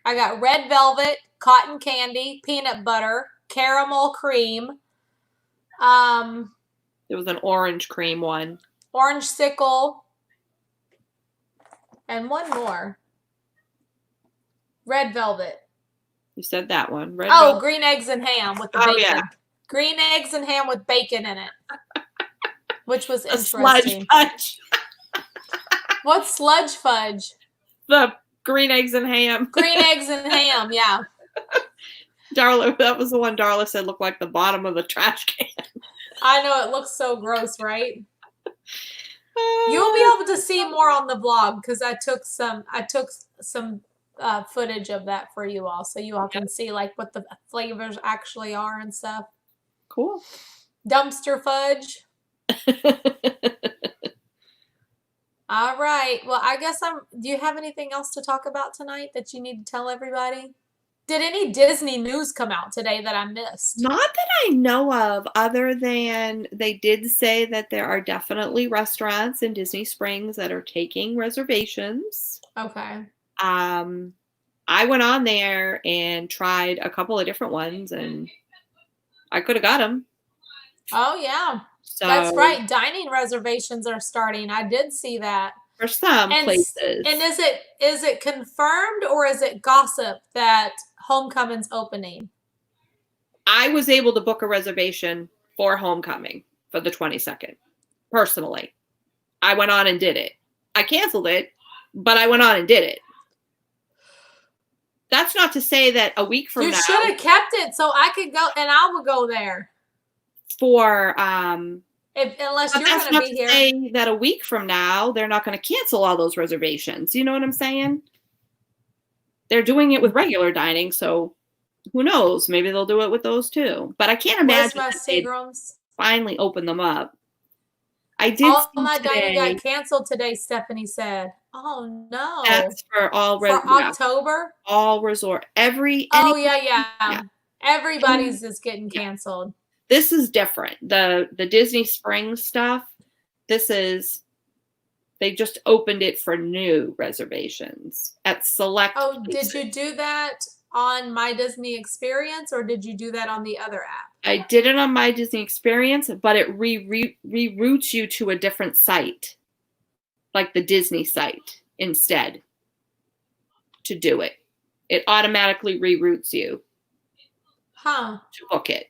I got red velvet, cotton candy, peanut butter, caramel cream. There was an orange cream one. Orange sickle. And one more. Red velvet. You said that one. Red velvet. Green eggs and ham with the bacon. Yeah. Green eggs and ham with bacon in it. Which was interesting. Sludge fudge. What's sludge fudge? The green eggs and ham. Green eggs and ham, yeah. Darla, that was the one Darla said looked like the bottom of the trash can. I know, it looks so gross, right? You'll be able to see more on the vlog because I took some footage of that for you all, so you all can see like what the flavors actually are and stuff. Cool. Dumpster fudge. All right. Well, I guess do you have anything else to talk about tonight that you need to tell everybody? Did any Disney news come out today that I missed? Not that I know of, other than they did say that there are definitely restaurants in Disney Springs that are taking reservations. Okay. I went on there and tried a couple of different ones, and I could have got them. Oh, yeah. So, that's right. Dining reservations are starting. I did see that. For some places. And is it confirmed or is it gossip that Homecoming's opening? I was able to book a reservation for Homecoming for the 22nd. Personally. I went on and did it. I canceled it, but I went on and did it. That's not to say that a week from now. You should have kept it so I could go and I would go there. For Unless But you're that's going to not be to here. say that a week from now, they're not going to cancel all those reservations. You know what I'm saying? They're doing it with regular dining, so who knows? Maybe they'll do it with those too. But I can't Where's imagine my that they'd Seagrams? finally open them up. I did All see my dining today, got canceled today, Stephanie said. Oh, no. that's for all For October? all resort. Oh, yeah. Yeah. Everybody's is getting canceled. This is different. The Disney Springs stuff, they just opened it for new reservations at select Oh, places. did you do that on My Disney Experience or did you do that on the other app? I did it on My Disney Experience, but it reroutes you to a different site, like the Disney site instead, to do it. It automatically reroutes you Huh. to book it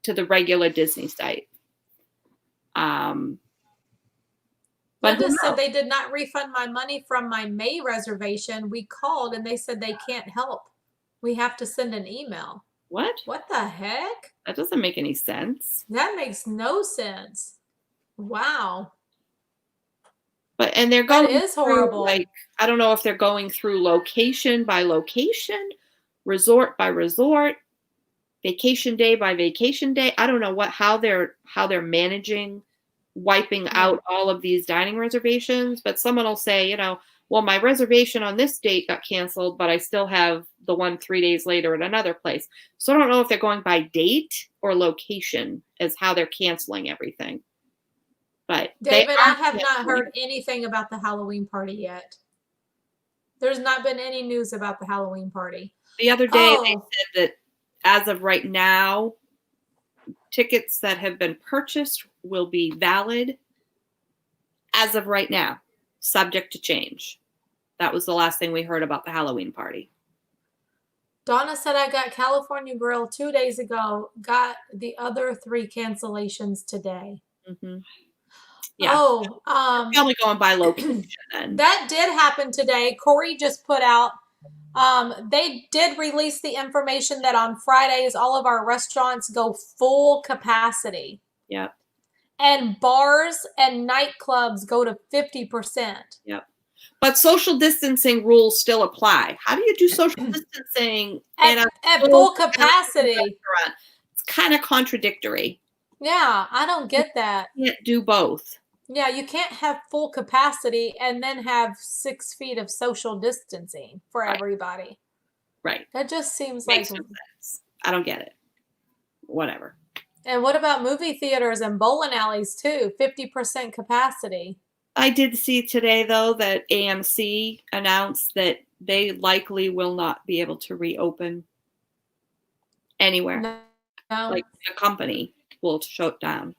to the regular Disney site. But Linda said they did not refund my money from my May reservation. We called and they said they can't help. We have to send an email. What? What the heck? That doesn't make any sense. That makes no sense. Wow. And they're going That is horrible. through, like, I don't know if they're going through location by location, resort by resort, vacation day by vacation day. I don't know how they're managing wiping out all of these dining reservations, but someone will say, well, my reservation on this date got canceled, but I still have the one 3 days later at another place. So I don't know if they're going by date or location as how they're canceling everything. But David, I have not heard anything about the Halloween party yet. There's not been any news about the Halloween party. The other day they said that as of right now, tickets that have been purchased will be valid as of right now, subject to change. That was the last thing we heard about the Halloween party. Donna said I got California Grill 2 days ago, got the other 3 cancellations today. Mm-hmm. Yeah. Probably going by location then. That did happen today. Corey just put out, they did release the information that on Fridays, all of our restaurants go full capacity. Yep. And bars and nightclubs go to 50%. Yep. But social distancing rules still apply. How do you do social distancing at full capacity? It's kind of contradictory. Yeah, I don't get that. You can't do both. Yeah, you can't have full capacity and then have 6 feet of social distancing for everybody. Right. That just seems Makes like... no sense. I don't get it. Whatever. And what about movie theaters and bowling alleys too? 50% capacity. I did see today, though, that AMC announced that they likely will not be able to reopen anywhere. No. Like the company will shut down.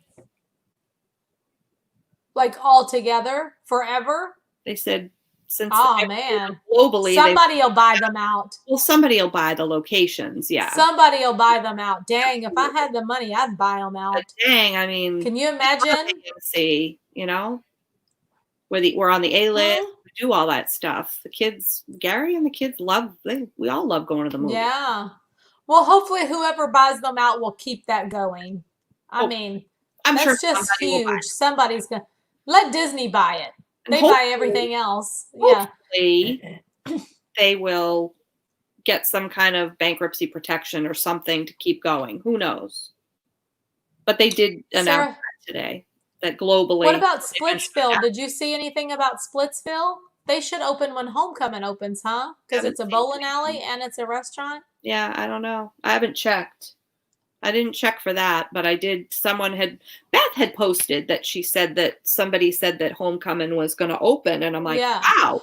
Like altogether, forever? They said since man, globally, somebody will buy them out. Well, somebody will buy the locations, yeah. Somebody will buy them out. Dang, if I had the money, I'd buy them out. But dang, I mean, can you imagine? AMC, we're on the A list. We do all that stuff. The kids, Gary and the kids we all love going to the movies. Yeah. Well, hopefully whoever buys them out will keep that going. I mean, I'm that's sure just huge. Somebody's going to let Disney buy it. They buy everything else. Hopefully they will get some kind of bankruptcy protection or something to keep going. Who knows? But they did announce that today. That globally. What about Splitsville? Did you see anything about Splitsville? They should open when Homecoming opens, huh? Because it's a bowling alley and it's a restaurant. Yeah, I don't know. I haven't checked. I didn't check for that, but I did. Beth had posted that somebody said that Homecoming was going to open, and I'm like, wow.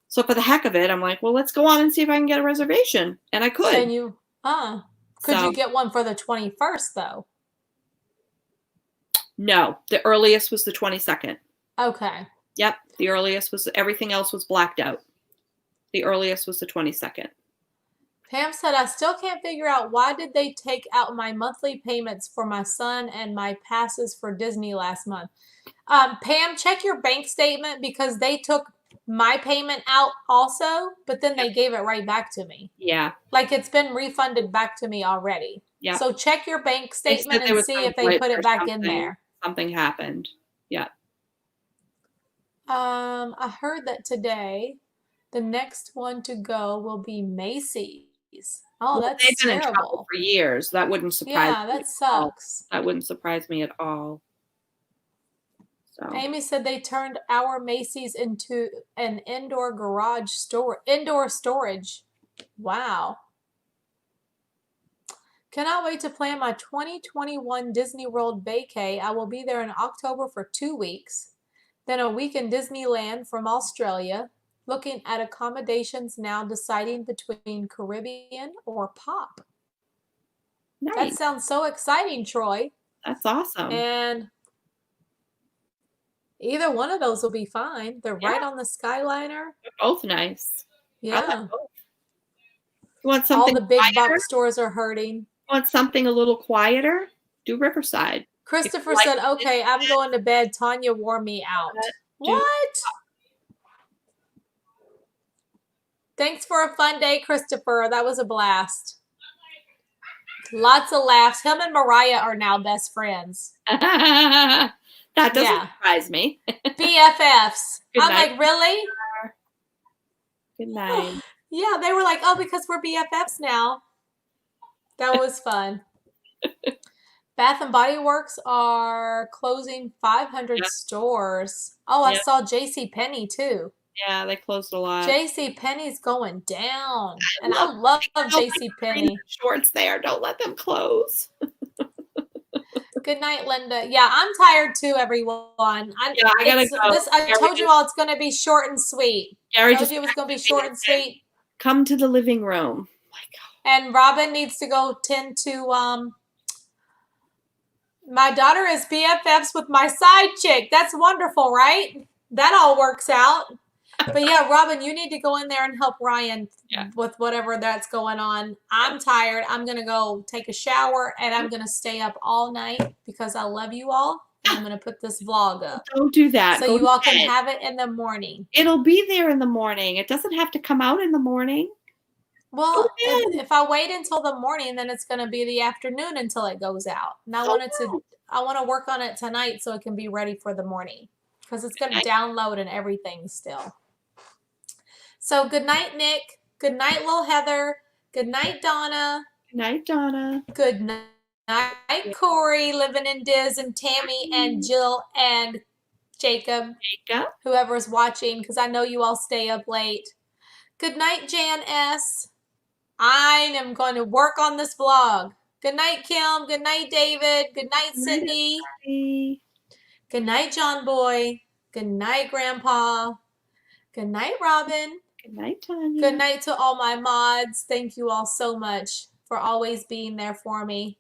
So for the heck of it, I'm like, well, let's go on and see if I can get a reservation, and I could. And you get one for the 21st though? No, the earliest was the 22nd. Okay. Yep, the earliest was, everything else was blacked out. The earliest was the 22nd. Pam said, I still can't figure out why did they take out my monthly payments for my son and my passes for Disney last month. Pam, check your bank statement because they took my payment out also, but then they gave it right back to me. Yeah. Like it's been refunded back to me already. Yeah. So check your bank statement and see if they put it back in there. something happened. Yeah. I heard that today the next one to go will be Macy's. Oh, Well, that's they've been in trouble terrible. for years. That wouldn't surprise Yeah, me that at all. sucks. That wouldn't surprise me at all. So Amy said they turned our Macy's into an indoor storage. Wow. Cannot wait to plan my 2021 Disney World vacay. I will be there in October for 2 weeks. Then a week in Disneyland from Australia. Looking at accommodations now, deciding between Caribbean or Pop. That nice. sounds so exciting, Troy. That's awesome. And either one of those will be fine. They're right Yeah. on the Skyliner. They're both nice. I Yeah. like both. You want All something the big quieter? box stores are hurting. You want something a little quieter? Do Riverside. Christopher like said, okay, I'm going to bed. Tanya wore me out. What? Thanks for a fun day, Christopher. That was a blast. Lots of laughs. Him and Mariah are now best friends. That doesn't surprise me. BFFs. Good I'm night. like, really? Good night. Yeah, they were like, oh, because we're BFFs now. That was fun. Bath and Body Works are closing 500 stores. Oh, I saw JCPenney too. Yeah, they closed a lot. JCPenney's going down. And I love JCPenney. Shorts there. Don't let them close. Good night, Linda. Yeah, I'm tired too, everyone. I gotta go. I told you all it's going to be short and sweet. Gary told you it was going to be short and sweet. Come to the living room. And Robin needs to go tend to my daughter is BFFs with my side chick. That's wonderful, right? That all works out. But yeah, Robin, you need to go in there and help Ryan with whatever that's going on. I'm tired. I'm going to go take a shower and I'm going to stay up all night because I love you all. And I'm going to put this vlog up. Don't do that. So you all can have it in the morning. It'll be there in the morning. It doesn't have to come out in the morning. Well, if I wait until the morning, then it's going to be the afternoon until it goes out. And I want to work on it tonight so it can be ready for the morning because it's going to download and everything still. So good night, Nick. Good night, Lil Heather. Good night, Donna. Good night, Donna. Good night, Corey, living in Diz, and Tammy and Jill and Jacob. Whoever's watching, because I know you all stay up late. Good night, Jan S. I am going to work on this vlog. Good night, Kim. Good night, David. Good night, Cindy. Good night, John Boy. Good night, Grandpa. Good night, Robin. Good night, Tanya. Good night to all my mods. Thank you all so much for always being there for me.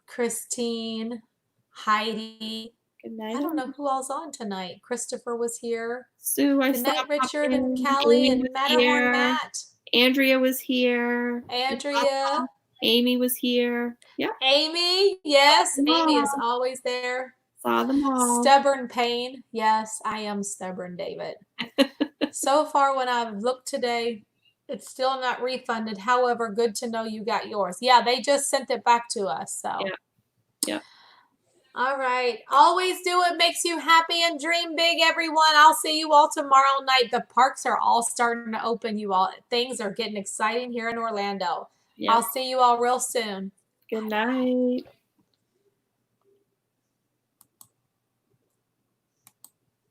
Christine, Heidi. Good night. I don't know who else on tonight. Christopher was here. Sue, Good night, Richard and Callie and Matterhorn Matt. Andrea was here. Andrea. Amy was here. Yeah. Amy, yes. Amy is always there. Saw them all. Stubborn Pain. Yes, I am stubborn, David. So far, when I've looked today, it's still not refunded. However, good to know you got yours. Yeah, they just sent it back to us. So. Yeah. All right. Always do what makes you happy and dream big, everyone. I'll see you all tomorrow night. The parks are all starting to open, you all. Things are getting exciting here in Orlando. I'll see you all real soon. Good night.